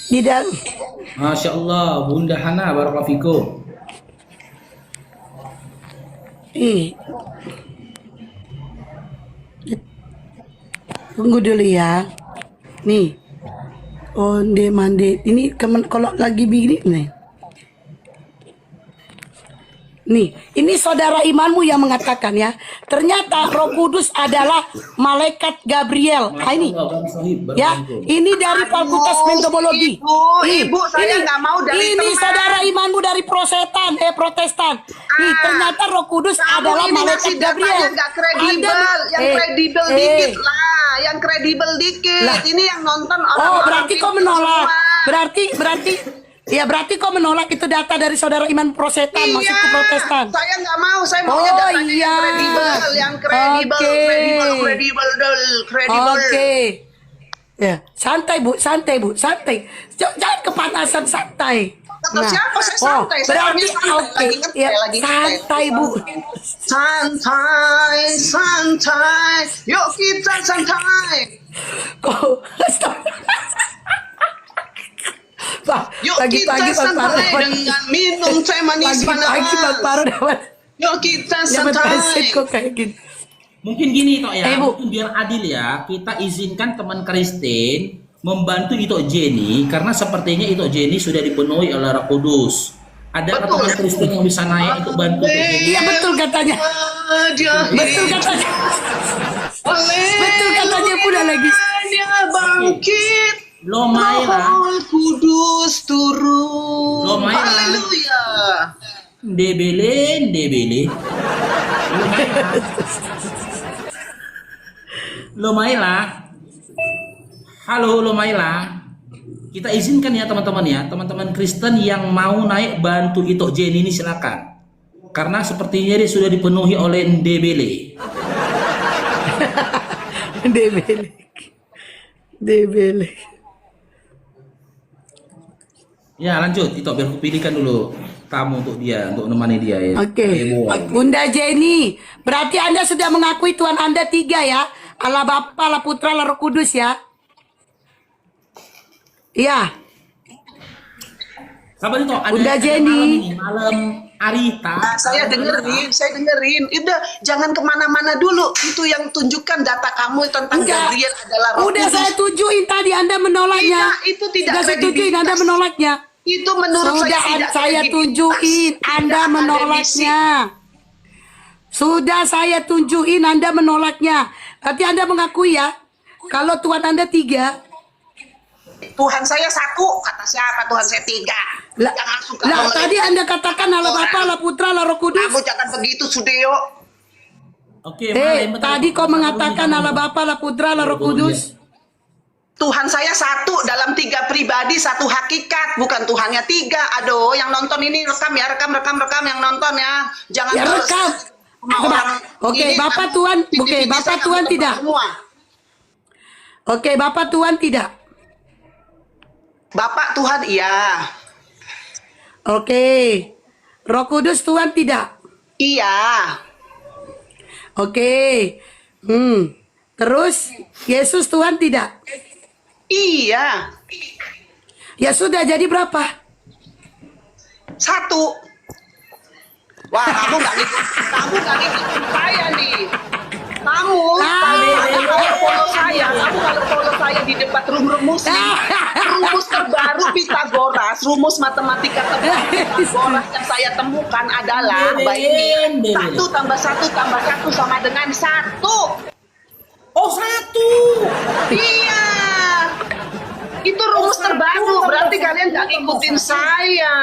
Di dalam Masya Allah, Bunda Hana, barakallahu fikum. Tunggu dulu ya. Nih. Onde mande. Ini kalau lagi begini nih. Nih, ini saudara imanmu yang mengatakan ya. Ternyata Roh Kudus adalah malaikat Gabriel. Nah, ini. Ya, ini dari Fakultas Entomologi. Ibu, saya nggak mau dari ini teman. saudara imanmu dari Protestan. Nih, ternyata Roh Kudus adalah Ini malaikat masih datanya Gabriel. nggak kredibel, yang kredibel dikit lah, yang kredibel dikit. Ini yang nonton orang-orang. Oh, berarti kau pintar menolak. semua. Berarti kau menolak itu data dari saudara iman Protestan, maksudku Protestan. Saya nggak mau, saya maunya Oh, datanya iya. yang kredibel, Oke. kredibel. Oke. Ya, santai Bu. Jangan kepanasan, santai. Kata siapa saya santai? Saya berarti orangnya santai. oke. Lagi ngetel, Ya, lagi ngetel. santai Bu. Santai, yuk kita santai. Kok Pak, Yuk pagi-pagi kita Pak Paru santai dengan minum teh manis pagi-pagi Pak panas. Paru dapat Yuk kita dapat santai. pesit kok kayak gini. Mungkin gini toh ya, Bu. mungkin biar adil ya, kita izinkan teman Kristen membantu Ito Jenny karena sepertinya Ito Jenny sudah dipenuhi oleh Roh Kudus. Ada Betul. teman Kristen yang bisa naik untuk bantu Ito Jenny? Iya betul katanya. Betul katanya. Betul katanya udah lagi. Dia bangkit. Lo Maira, Roh Kudus turun. Lo Maira. Haleluya. Debele. Lo Maila. Halo Lo Maila. Kita izinkan ya teman-teman Kristen yang mau naik bantu Ito Jenny ini silakan. Karena sepertinya dia sudah dipenuhi oleh Debele. Debele. Ya lanjut, Ito biar aku pilihkan dulu tamu untuk dia, untuk menemani dia ya. Oke. Bunda Jenny, berarti Anda sudah mengakui Tuhan Anda 3 ya? Allah Bapa, Allah Putra, Allah Roh Kudus ya? Iya. Sabar itu, Bunda Jenny. malam Arita. Saya dengerin. Udah, jangan kemana-mana dulu. Itu yang tunjukkan data kamu tentang Enggak. Gabriel adalah Roh Udah Kudus. saya tujuin tadi Anda menolaknya. Tidak, itu tidak Sudah saya tujuin kredibilitas. Anda menolaknya. Itu menurut Sudah saya tidak saya kredibilitas. tunjukin Anda Tidak menolaknya. Sudah saya tunjukin Anda menolaknya. Berarti Anda mengakui ya, kalau Tuhan Anda 3. Tuhan saya 1, kata siapa Tuhan saya 3? Lah, Jangan suka lah mengelak. tadi Anda katakan Allah Bapa, Allah Putra, Allah Roh Kudus. Kamu jangan begitu, Sudeo. Oke, Malam, bentar, Tadi kau bentar, mengatakan bentar, Allah Bapa, Allah Putra, Allah Roh Kudus. Tuhan saya 1 dalam 3 pribadi, 1 hakikat, bukan Tuhannya 3. Aduh, yang nonton ini rekam ya, rekam yang nonton ya. Jangan Ya terus rekam. sama orang Oke, ini, Bapak kamu Tuhan, video oke, saya Bapak kamu Tuhan tebak tidak. semua. Oke, Bapak Tuhan tidak. Bapak Tuhan iya. Oke. Roh Kudus Tuhan tidak. Iya. Oke. Terus Yesus Tuhan tidak. Iya. Ya sudah, jadi berapa? 1. Wah, kamu nggak ngikutin saya nih. Kamu kalau follow saya di debat rumus muslim, rumus terbaru Pitagoras, rumus matematika terbaru Pitagoras yang saya temukan adalah baik 1 tambah 1 tambah 1 sama dengan 1. Oh 1. Iya. Itu rumus terbaru, berarti kalian nggak ngikutin saya.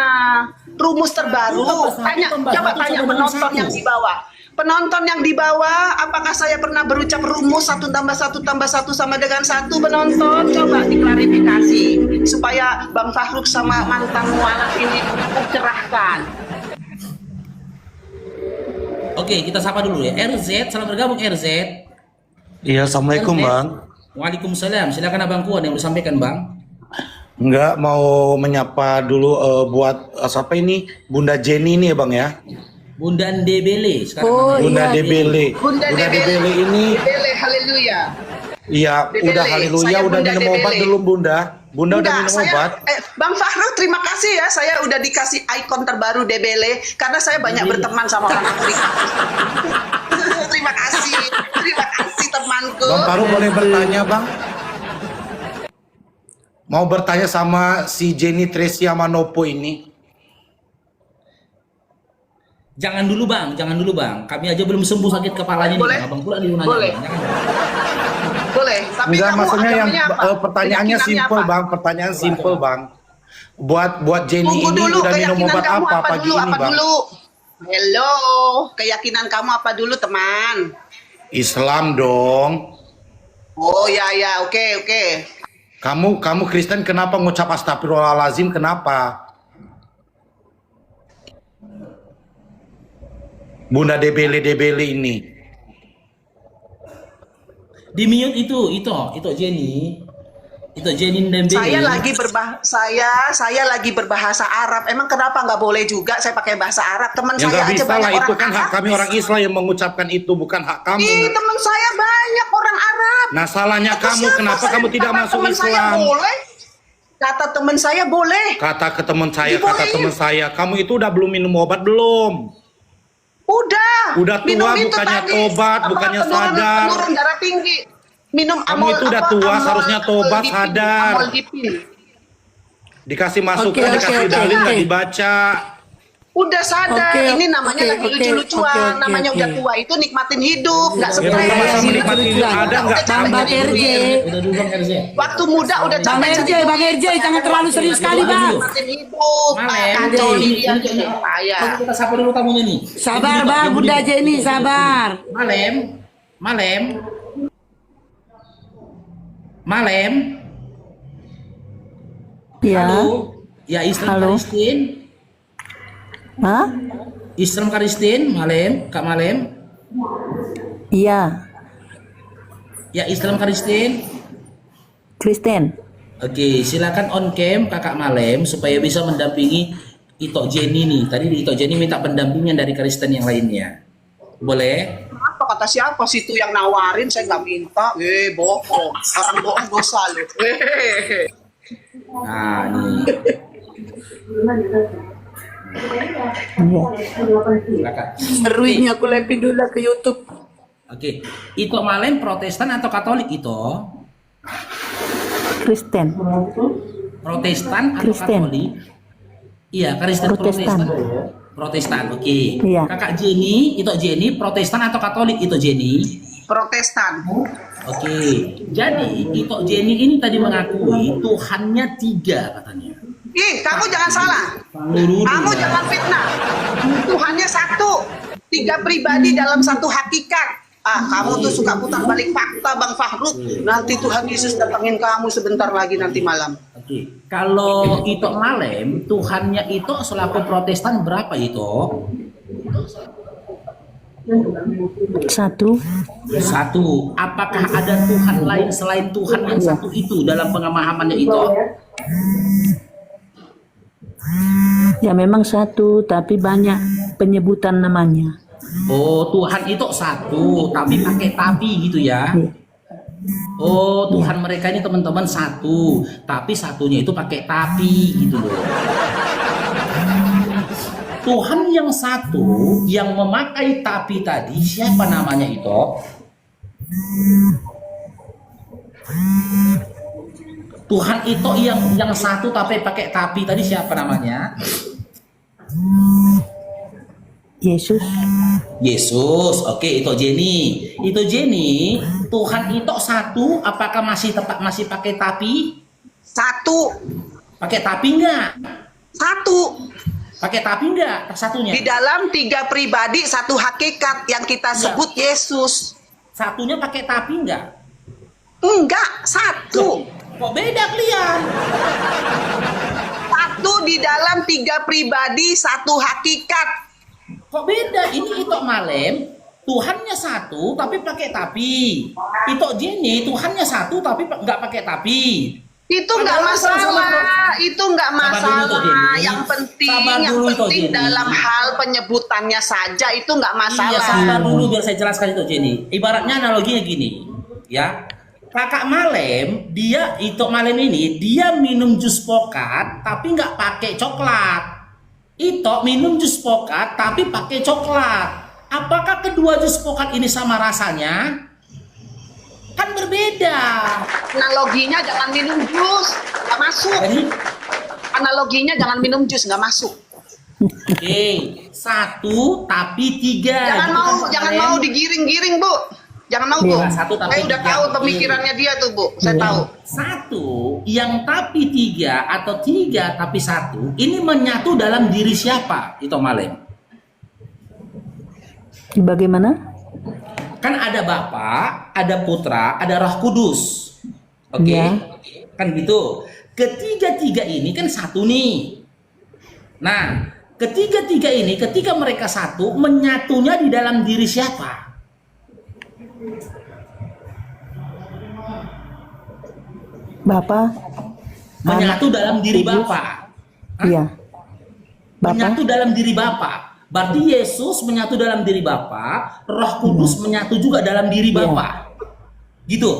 Rumus terbaru. Coba tanya penonton yang di bawah. Penonton yang di bawah, apakah saya pernah berucap rumus 1 tambah 1 tambah 1 sama dengan 1? Penonton, coba diklarifikasi supaya Bang Fahruk sama mantan mualaf ini tercerahkan. Oke, kita sapa dulu ya. RZ, selamat bergabung RZ. Iya, assalamualaikum RZ. bang. Waalaikumsalam. Silakan Abang Kuan yang disampaikan Bang. Enggak mau menyapa dulu buat siapa ini Bunda Jenny ini ya bang ya. Bunda Ndebele sekarang. Oh, Bunda iya. Debele. Bunda Debele ini. Debele, haleluya. Iya, Debele, udah haleluya, saya udah Bunda minum Debele. obat belum Bunda? Bunda udah minum obat? Bang Fahruk, terima kasih ya. Saya udah dikasih ikon terbaru Debele karena saya banyak berteman sama orang Afrika. Terima kasih temanku. Bang Fahruk boleh bertanya bang? Mau bertanya sama si Jenny Tresia Manopo ini? Jangan dulu Bang. Kami aja belum sembuh sakit kepalanya Boleh? nih. Abang pula di nanya. Boleh. Jangan. Boleh, tapi Enggak, kamu maksudnya yang agamanya apa? pertanyaannya Keyakinannya simple apa? bang, pertanyaan simple bang. Buat Jenny Tunggu ini dulu, udah minum keyakinan obat kamu apa pagi dulu, ini bang? Hello, keyakinan kamu apa dulu teman? Islam dong. Oh ya, oke. Kamu Kristen kenapa ngucap astagfirullahalazim kenapa? Bunda Debele ini. Di mute itu Jenny. Itu Jenny Ndebele. Saya lagi berbahasa Arab. Emang kenapa nggak boleh juga saya pakai bahasa Arab? Teman Ya saya nggak aja bisa banyak lah, orang itu kan hak Arab. kami orang Islam yang mengucapkan itu, bukan hak kamu. Ih, teman saya banyak orang Arab. Nah salahnya Kata kamu, siapa? kenapa Saya- kamu tidak kata masuk teman saya Islam? boleh. Kata teman saya boleh. Kata ke teman saya, Dibolehin. kamu itu udah belum minum obat belum? Udah tua, Minum itu bukannya tadi. tobat, Apa, bukannya penurun- sadar. penurun darah tinggi. Minum Kamu itu udah tua, seharusnya tobat, dipin, sadar. amlodipin. Dikasih masukan, Oke, dikasih oke, dalil oke. nggak dibaca. Udah sadar, Oke, ini namanya lagi oke, lucu-lucuan, oke, namanya oke. udah tua, itu nikmatin hidup, nggak Ya seperti masa-masa Oke, menikmati lucu-lucuan. hidup ada nggak Udah kamu? Bang RJ. Udah dulu Bang RZ. waktu muda udah Bang capek RJ, Bang RJ, jangan terlalu serius sekali, Bang. nikmatin hidup, Malem. kacau nih dia Ini kayaknya payah. kita sapa dulu tamunya nih. Sabar, Bang, Bunda Jenny, sabar. Malem. Ya. Halo. Ya Islam Halo. Karistin. Hah? Islam Karistin, Kak Malem. Iya, Ya Islam Karistin. Kristen. Oke, silakan on cam Kakak Malem supaya bisa mendampingi Ito Jenny nih. Tadi Ito Jenny minta pendampingan dari Kristen yang lainnya. Boleh? Apa kata siapa sih itu yang nawarin, saya nggak minta. Bohong, orang bohong dosa loh. Nah, nih. Iya. Silakan. Seruinya aku lepin dulu ke YouTube. Oke, Ito Malem Protestan atau Katolik Ito? Kristen. Protestan atau Kristen. Katolik? Iya, Kristen Protestan. Protestan, oke. Iya. Kakak Jenny, Ito Jenny, Protestan atau Katolik Ito Jenny? Protestan. Oke, jadi Ito Jenny ini tadi mengakui Tuhannya 3 katanya. Ih, kamu jangan salah. Kamu jangan fitnah. Tuhannya satu. 3 pribadi dalam satu hakikat. Kamu tuh suka putar balik fakta, Bang Fahruk. Nanti Tuhan Yesus datangin kamu sebentar lagi nanti malam. Oke, kalau Ito Malem, Tuhannya Ito selaku Protestan berapa Ito? Satu. Satu. Apakah ada Tuhan lain selain Tuhan yang satu itu dalam pemahamannya Ito? Ya memang satu, tapi banyak penyebutan namanya. Oh, Tuhan itu satu, tapi pakai tapi gitu ya? Iya. Oh, Tuhan mereka ini teman-teman satu, tapi satunya itu pakai tapi gitu loh. Tuhan yang satu, yang memakai tapi tadi, siapa namanya itu? Tuhan itu yang satu tapi pakai tapi tadi siapa namanya? Yesus. Yesus. Oke, itu Jenny. Itu Jenny, Tuhan itu satu, apakah masih pakai tapi? Satu. Pakai tapi enggak? Satu. Pakai tapi enggak satunya? Di dalam 3 pribadi satu hakikat yang kita sebut Yesus. Satunya pakai tapi enggak? Enggak, satu. Kok beda kalian? Satu di dalam 3 pribadi satu hakikat. Kok beda? Ini Itok Malem Tuhannya satu tapi pakai tapi. Itok Jenny Tuhannya satu tapi nggak pakai tapi. Itu nggak Padahal sama-sama masalah, itu nggak Sabar dulu, Toh, masalah. Jenny. Yang penting, Sabar yang dulu, Toh, penting Jenny. dalam hal penyebutannya saja itu nggak Iya, masalah. sabar dulu biar saya jelaskan itu Jenny. Ibaratnya analoginya gini, ya. Kakak Malem, Itok Malem ini dia minum jus pokat tapi nggak pakai coklat. Itok minum jus pokat tapi pakai coklat. Apakah kedua jus pokat ini sama rasanya? Kan berbeda. Analoginya jangan minum jus, nggak masuk. Jadi, Analoginya jangan minum jus, nggak masuk. oke, satu tapi tiga. Jangan Gitu mau, kan, jangan Malem? mau digiring-giring, Bu. Jangan mau, Bu. Iya, satu tapi Saya udah tiga. tahu pemikirannya dia tuh, Bu. Saya tahu. Satu yang tapi tiga atau tiga tapi satu ini menyatu dalam diri siapa itu Malem? Bagaimana? Kan ada Bapa, ada Putra, ada Roh Kudus. Oke, Ya. kan gitu. Ketiga-tiga ini kan satu nih. Nah, ketiga-tiga ini ketika mereka satu menyatunya di dalam diri siapa? Bapak? Menyatu dalam diri Kudus? Bapa. Iya. Bapak? Menyatu dalam diri Bapa. Berarti Yesus menyatu dalam diri Bapa, Roh Kudus menyatu juga dalam diri Iya. Bapa. Gitu.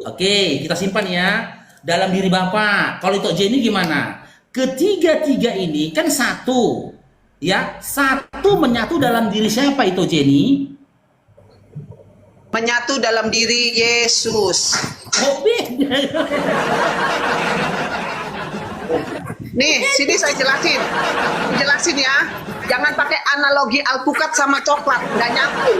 Oke, kita simpan ya. Dalam diri Bapa. Kalau itu Jenny gimana? Ketiga-tiga ini kan satu. Ya, satu menyatu dalam diri siapa itu Jenny? Menyatu dalam diri Yesus. Oh, beda. Nih, sini saya jelasin. Jelasin ya. Jangan pakai analogi alpukat sama coklat, nggak nyambung.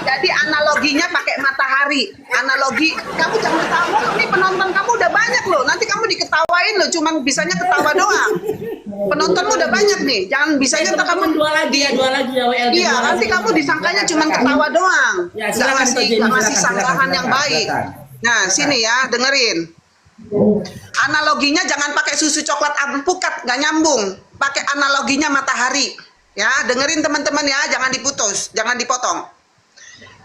Jadi analoginya pakai matahari. Analogi, kamu jangan ketawa, nih penonton kamu udah banyak loh. Nanti kamu diketawain loh, cuman bisanya ketawa doang. Penontonmu udah banyak nih, jangan bisanya ntar kamu dua lagi ya WL. Iya, nanti kamu disangkanya cuman ketawa doang. Ya, Nggak silakan, ngasih, Mbak Jenny, nggak ngasih silakan, sanggahan silakan, yang baik. silakan. Nah, sini ya, dengerin. Analoginya jangan pakai susu coklat alpukat, nggak nyambung. Pakai analoginya matahari. Ya, dengerin teman-teman ya, jangan diputus, jangan dipotong.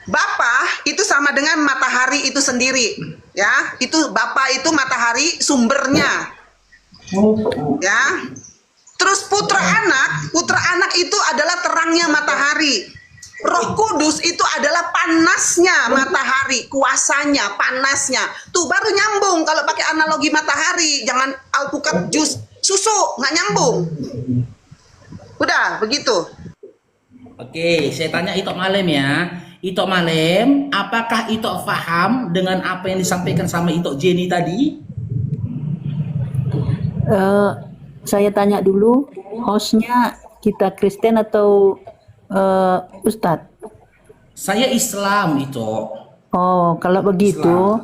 Bapa itu sama dengan matahari itu sendiri. Ya, itu Bapa itu matahari sumbernya. Ya. Terus putra anak itu adalah terangnya matahari. Roh Kudus itu adalah panasnya matahari, kuasanya, panasnya. Tuh baru nyambung kalau pakai analogi matahari, jangan alpukat jus susu, nggak nyambung. Udah begitu. Oke, saya tanya Itok Malem ya. Itok Malem, apakah Itok paham dengan apa yang disampaikan sama Itok Jenny tadi? Saya tanya dulu, hostnya kita Kristen atau Ustadz? Saya Islam, Itok. Oh, kalau begitu,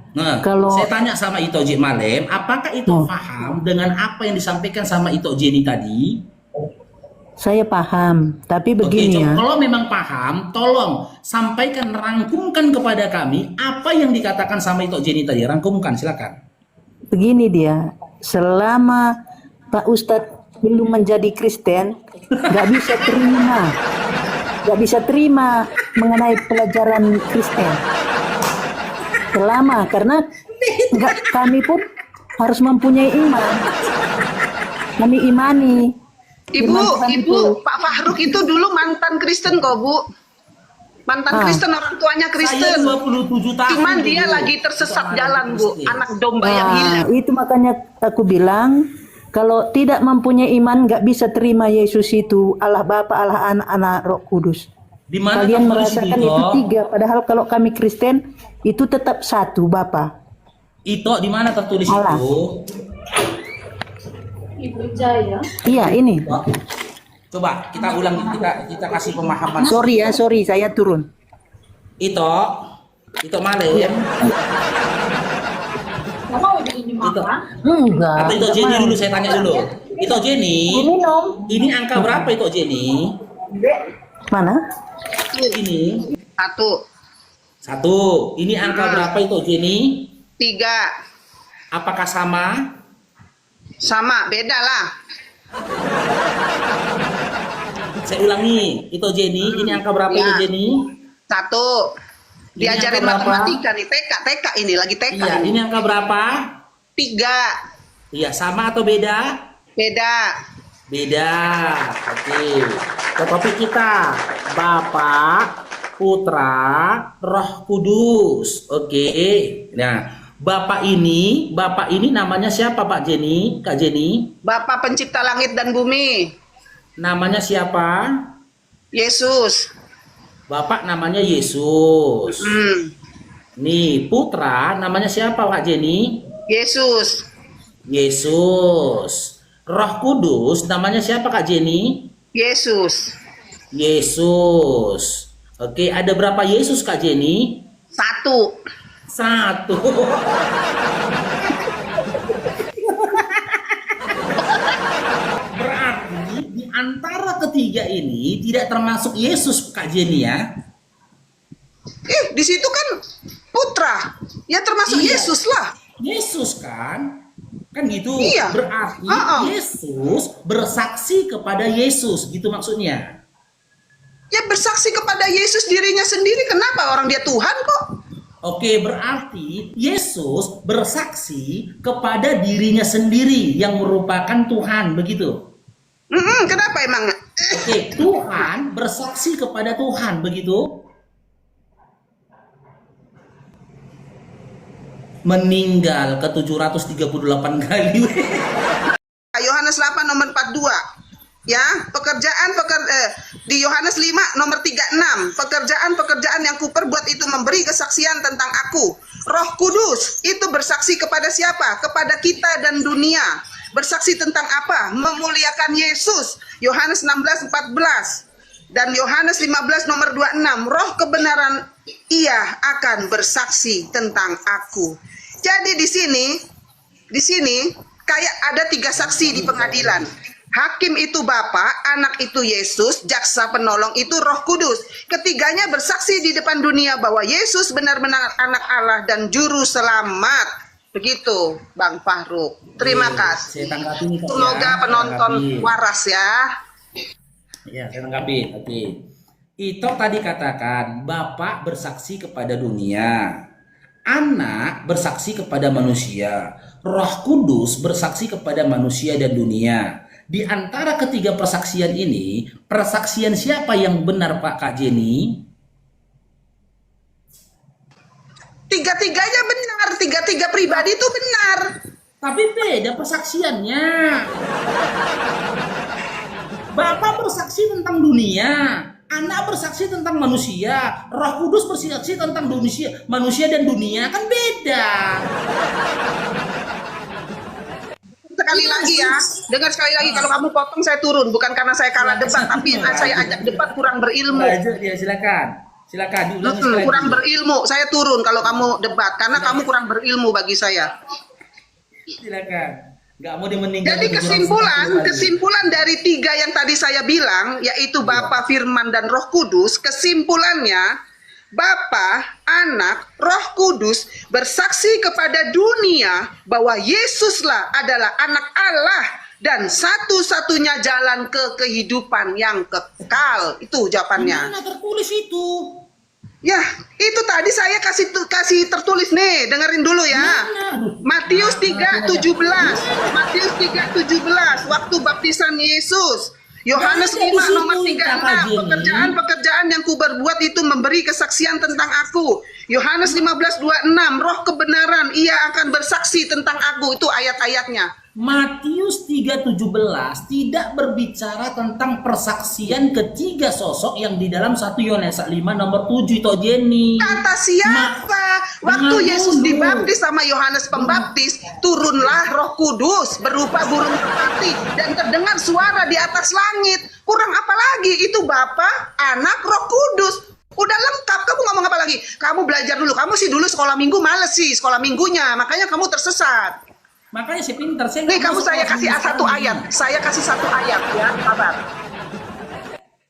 Nah, Kalau- saya tanya sama Itok Jenny Malem, apakah Itok paham dengan apa yang disampaikan sama Itok Jenny tadi? saya paham. Tapi begini Oke, ya, kalau memang paham, tolong sampaikan, rangkumkan kepada kami apa yang dikatakan sama Itok Jenny tadi. Rangkumkan, silakan. begini dia. Selama Pak Ustadz belum menjadi Kristen, nggak bisa terima mengenai pelajaran Kristen. Selama, karena kami pun harus mempunyai iman. Kami imani. Firman Tuhan itu. Ibu, Pak Fahruk itu dulu mantan Kristen kok, Bu. Mantan Kristen, orang tuanya Saya Kristen. 27 tahun. Cuman dia dulu. lagi tersesat Itok jalan, Malem Bu. Kristen. Anak domba yang hilang. Itu makanya aku bilang, kalau tidak mempunyai iman, nggak bisa terima Yesus itu Allah Bapa, Allah Anak, Anak Roh Kudus. Di mana Kalian tertulis merasakan itu, itu tiga, padahal kalau kami Kristen itu tetap satu Bapa. Itok di mana tertulis Allah. itu? Iya ini. Coba kita ulang, kita kasih pemahaman. Sorry saya turun. Itok Malem. Itok. Enggak. Atau Itok Jenny dulu, saya tanya dulu. Itu Jenny. Diminum. Ini angka berapa itu Jenny? Mana? Ini Satu. 1. Ini angka berapa itu Jenny? 3. Apakah sama? Sama, beda lah. Saya ulangi, itu Jenny. Ini angka berapa itu Ya. Jenny? 1. Ini Diajarin angka berapa? matematika nih, TK ini lagi TK. Iya, ini angka berapa? 3. Iya, sama atau beda? Beda. Beda. Oke. Ke topik kita. Bapak, Putra, Roh Kudus. Oke. Nah, Bapak ini namanya siapa Pak Jenny? Kak Jenny? Bapa pencipta langit dan bumi. Namanya siapa? Yesus. Bapak namanya Yesus. Hmm. Nih, Putra namanya siapa Kak Jenny? Yesus. Yesus. Roh Kudus namanya siapa Kak Jenny? Yesus. Yesus. Oke, ada berapa Yesus Kak Jenny? 1. 1. Berarti di antara ketiga ini tidak termasuk Yesus Kak Jenny ya? Di situ kan putra. Ya termasuk Iya. Yesus lah. Yesus kan gitu. Iya. Berarti Yesus bersaksi kepada Yesus gitu maksudnya. Ya bersaksi kepada Yesus dirinya sendiri. Kenapa? Orang dia Tuhan kok. Oke, berarti Yesus bersaksi kepada dirinya sendiri yang merupakan Tuhan, begitu? Kenapa emang? Oke, Tuhan bersaksi kepada Tuhan, begitu? Meninggal ke 738 kali. Yohanes 8 nomor 42. Ya, di Yohanes 5 nomor 36, pekerjaan-pekerjaan yang kuperbuat itu memberi kesaksian tentang aku. Roh Kudus itu bersaksi kepada siapa? Kepada kita dan dunia. Bersaksi tentang apa? Memuliakan Yesus. Yohanes 16:14 dan Yohanes 15 nomor 26. Roh kebenaran ia akan bersaksi tentang aku. Jadi di sini kayak ada 3 saksi di pengadilan. Hakim itu Bapa, anak itu Yesus, jaksa penolong itu Roh Kudus. Ketiganya bersaksi di depan dunia bahwa Yesus benar-benar anak Allah dan juru selamat. Begitu, Bang Fahruk. Terima kasih. Saya tanggapi nih, Kak, Semoga ya. penonton Tanggapi. waras ya. Ya, saya tanggapi. Oke. Ito tadi katakan Bapak bersaksi kepada dunia, Anak bersaksi kepada manusia, Roh Kudus bersaksi kepada manusia dan dunia. Di antara ketiga persaksian ini, persaksian siapa yang benar Pak Kak Jenny? Tiga-tiganya benar, tiga pribadi itu benar. Tapi beda persaksiannya. Bapak bersaksi tentang dunia, Anak bersaksi tentang manusia, Roh Kudus bersaksi tentang manusia dan dunia, kan beda. Sekali lagi ya, dengar sekali lagi, kalau kamu potong saya turun, bukan karena saya kalah debat, tapi saya ajak debat kurang berilmu. Lanjut dia, silakan diulangi sekali lagi. Kurang berilmu, saya turun kalau kamu debat, karena kamu kurang berilmu bagi saya. Silakan. Nggak mau dimeninggalkan. Jadi kesimpulan dari 3 yang tadi saya bilang, yaitu Bapa, Firman, dan Roh Kudus, kesimpulannya Bapa, Anak, Roh Kudus bersaksi kepada dunia bahwa Yesuslah adalah anak Allah dan satu-satunya jalan ke kehidupan yang kekal. Itu jawabannya. Mana tertulis itu? Ya, itu tadi saya kasih tertulis nih, dengerin dulu ya. Matius 3:17. Matius 3:17 waktu baptisan Yesus. Yohanes 5 nomor 36, pekerjaan-pekerjaan yang kuberbuat itu memberi kesaksian tentang aku. Yohanes 15:26, roh kebenaran ia akan bersaksi tentang aku. Itu ayat-ayatnya. Matius 3:17 tidak berbicara tentang persaksian ketiga sosok yang di dalam 1 Yohanes 5 nomor 7 itu Jenny. Kata siapa? Waktu Yesus dibaptis sama Yohanes Pembaptis, turunlah Roh Kudus berupa burung merpati dan terdengar suara di atas langit. Kurang apa lagi? Itu Bapa, Anak, Roh Kudus. Udah lengkap. Kamu ngomong apa lagi? Kamu belajar dulu. Kamu sih dulu sekolah minggu males sih sekolah minggunya, makanya kamu tersesat. Makanya saya pintar. Saya Nih nggak kamu masuk saya kelas kasih ini satu sekarang ayat. nih. Saya kasih satu ayat ya, sabar.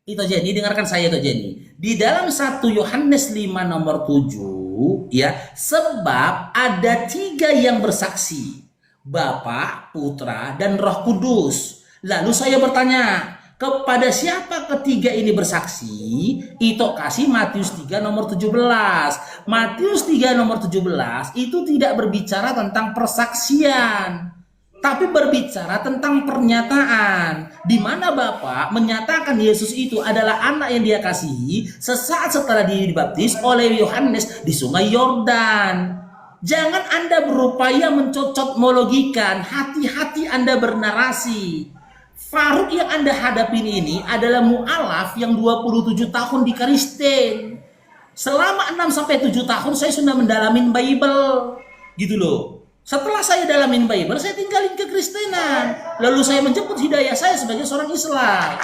Itu Jenny, dengarkan saya itu Jenny. Di dalam 1 Yohanes 5 nomor 7 ya, sebab ada 3 yang bersaksi, Bapa, Putra, dan Roh Kudus. Lalu saya bertanya, kepada siapa ketiga ini bersaksi? Itu kasih Matius 3 nomor 17. Matius 3 nomor 17 itu tidak berbicara tentang persaksian, tapi berbicara tentang pernyataan, di mana Bapa menyatakan Yesus itu adalah anak yang Dia kasihi sesaat setelah dibaptis oleh Yohanes di Sungai Yordan. Jangan Anda berupaya mencocok-mologikan, hati-hati Anda bernarasi. Faruk yang Anda hadapin ini adalah mu'alaf yang 27 tahun di Kristen. Selama 6-7 tahun saya sudah mendalamin Bible, gitu loh. Setelah saya dalamin Bible, saya tinggalin kekristenan. Lalu saya menjemput hidayah saya sebagai seorang Islam.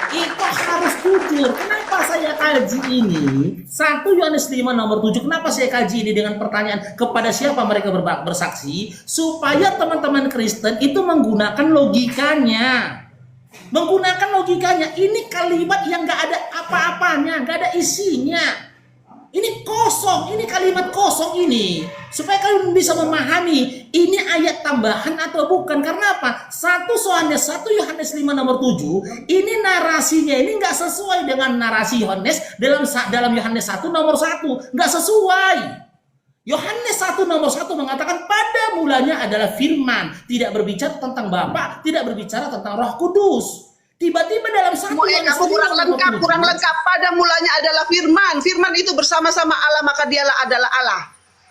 Itu harus jujur. Kenapa saya kaji ini? 1 Yohanes 5 nomor 7. Kenapa saya kaji ini dengan pertanyaan kepada siapa mereka bersaksi? Supaya teman-teman Kristen itu menggunakan logikanya. Menggunakan logikanya. Ini kalimat yang gak ada apa-apanya, gak ada isinya. Ini kosong, ini kalimat kosong ini. Supaya kalian bisa memahami ini ayat tambahan atau bukan. Karena apa? 1 Yohanes 5 nomor 7, ini narasinya ini nggak sesuai dengan narasi Yohanes dalam Yohanes 1 nomor 1. Nggak sesuai. Yohanes 1 nomor 1 mengatakan pada mulanya adalah firman. Tidak berbicara tentang Bapa, tidak berbicara tentang Roh Kudus. Tiba-tiba dalam 1 Yohanes Kamu kurang lengkap. Pada mulanya adalah firman. Firman itu bersama-sama Allah, maka dialah adalah Allah.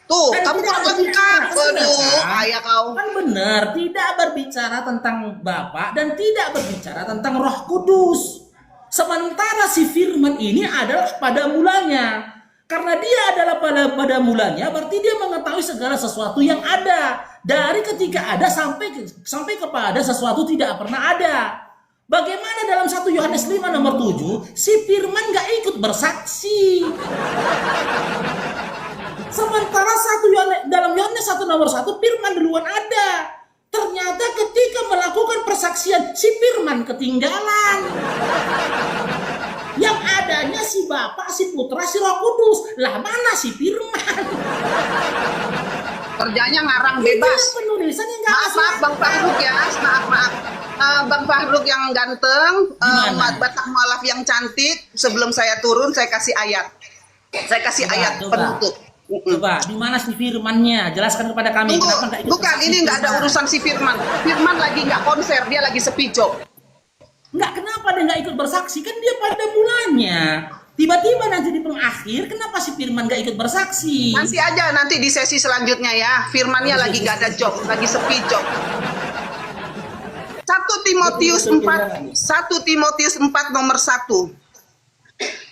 Tuh, kan kamu kurang lengkap. Waduh, ayah kau. Kan benar, tidak berbicara tentang Bapa dan tidak berbicara tentang Roh Kudus. Sementara si firman ini adalah pada mulanya. Karena dia adalah pada mulanya, berarti dia mengetahui segala sesuatu yang ada. Dari ketika ada sampai kepada sesuatu tidak pernah ada. Bagaimana dalam 1 Yohanes 5 nomor 7 si firman gak ikut bersaksi? Sementara dalam Yohanes 1 nomor 1 firman duluan ada. Ternyata ketika melakukan persaksian si firman ketinggalan. Yang adanya si Bapa, si Putra, si Roh Kudus. Lah mana si firman? Kerjanya ngarang bebas. Penulisan yang Maaf Bang Fahruk ya, maaf. Bang Fahruk yang ganteng, Batak Mualaf yang cantik. Sebelum saya turun, saya kasih ayat. Saya kasih ayat penutup. Coba, di mana si firmannya? Jelaskan kepada kami. Tunggu, bukan, ini nggak ada urusan si Firman. Firman lagi nggak konser, dia lagi sepi job. Enggak, kenapa dia nggak ikut bersaksi? Kan dia pada mulanya. Tiba-tiba nanti di pengakhir, kenapa si Firman nggak ikut bersaksi? Nanti aja, nanti di sesi selanjutnya ya. Firmannya lagi nggak ada job, lagi sepi job. 1 Timotius 4 nomor 1.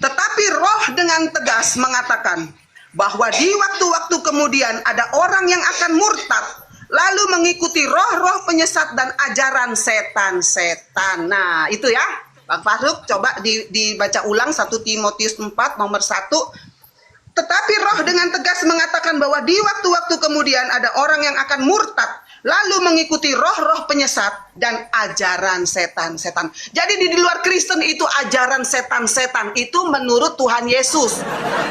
Tetapi Roh dengan tegas mengatakan bahwa di waktu-waktu kemudian ada orang yang akan murtad, lalu mengikuti roh-roh penyesat dan ajaran setan-setan. Nah, itu ya, Bang Fahruk, coba dibaca ulang 1 Timotius 4 nomor 1. Tetapi Roh dengan tegas mengatakan bahwa di waktu-waktu kemudian ada orang yang akan murtad, lalu mengikuti roh-roh penyesat dan ajaran setan-setan. Jadi di luar Kristen itu ajaran setan-setan itu menurut Tuhan Yesus.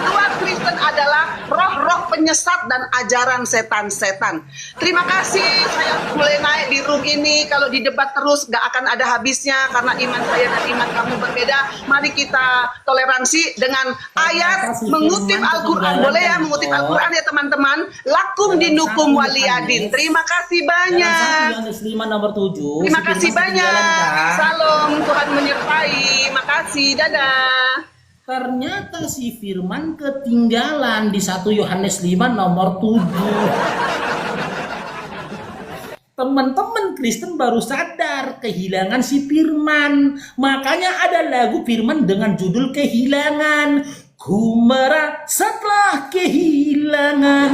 Luar Kristen adalah roh-roh penyesat dan ajaran setan-setan. Terima kasih, saya mulai naik di room ini. Kalau di debat terus gak akan ada habisnya karena iman saya dan iman kamu berbeda. Mari kita toleransi dengan ayat mengutip Al-Quran. Boleh ya mengutip Al-Quran ya teman-teman. Lakum dinukum waliyadin. Terima kasih banyak. Yohanes 5 nomor 7. Terima kasih banyak. Salam, Tuhan menyertai. Makasih, dadah. Ternyata si firman ketinggalan di 1 Yohanes 5 nomor 7. Teman-teman Kristen baru sadar kehilangan si firman. Makanya ada lagu firman dengan judul Kehilangan. Ku merasa kehilangan.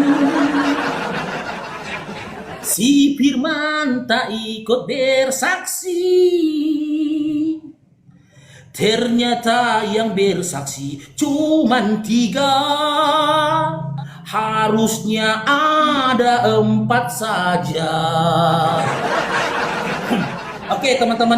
Si firman tak ikut bersaksi. Ternyata yang bersaksi cuman 3. harusnya ada 4 saja. Oke teman-teman.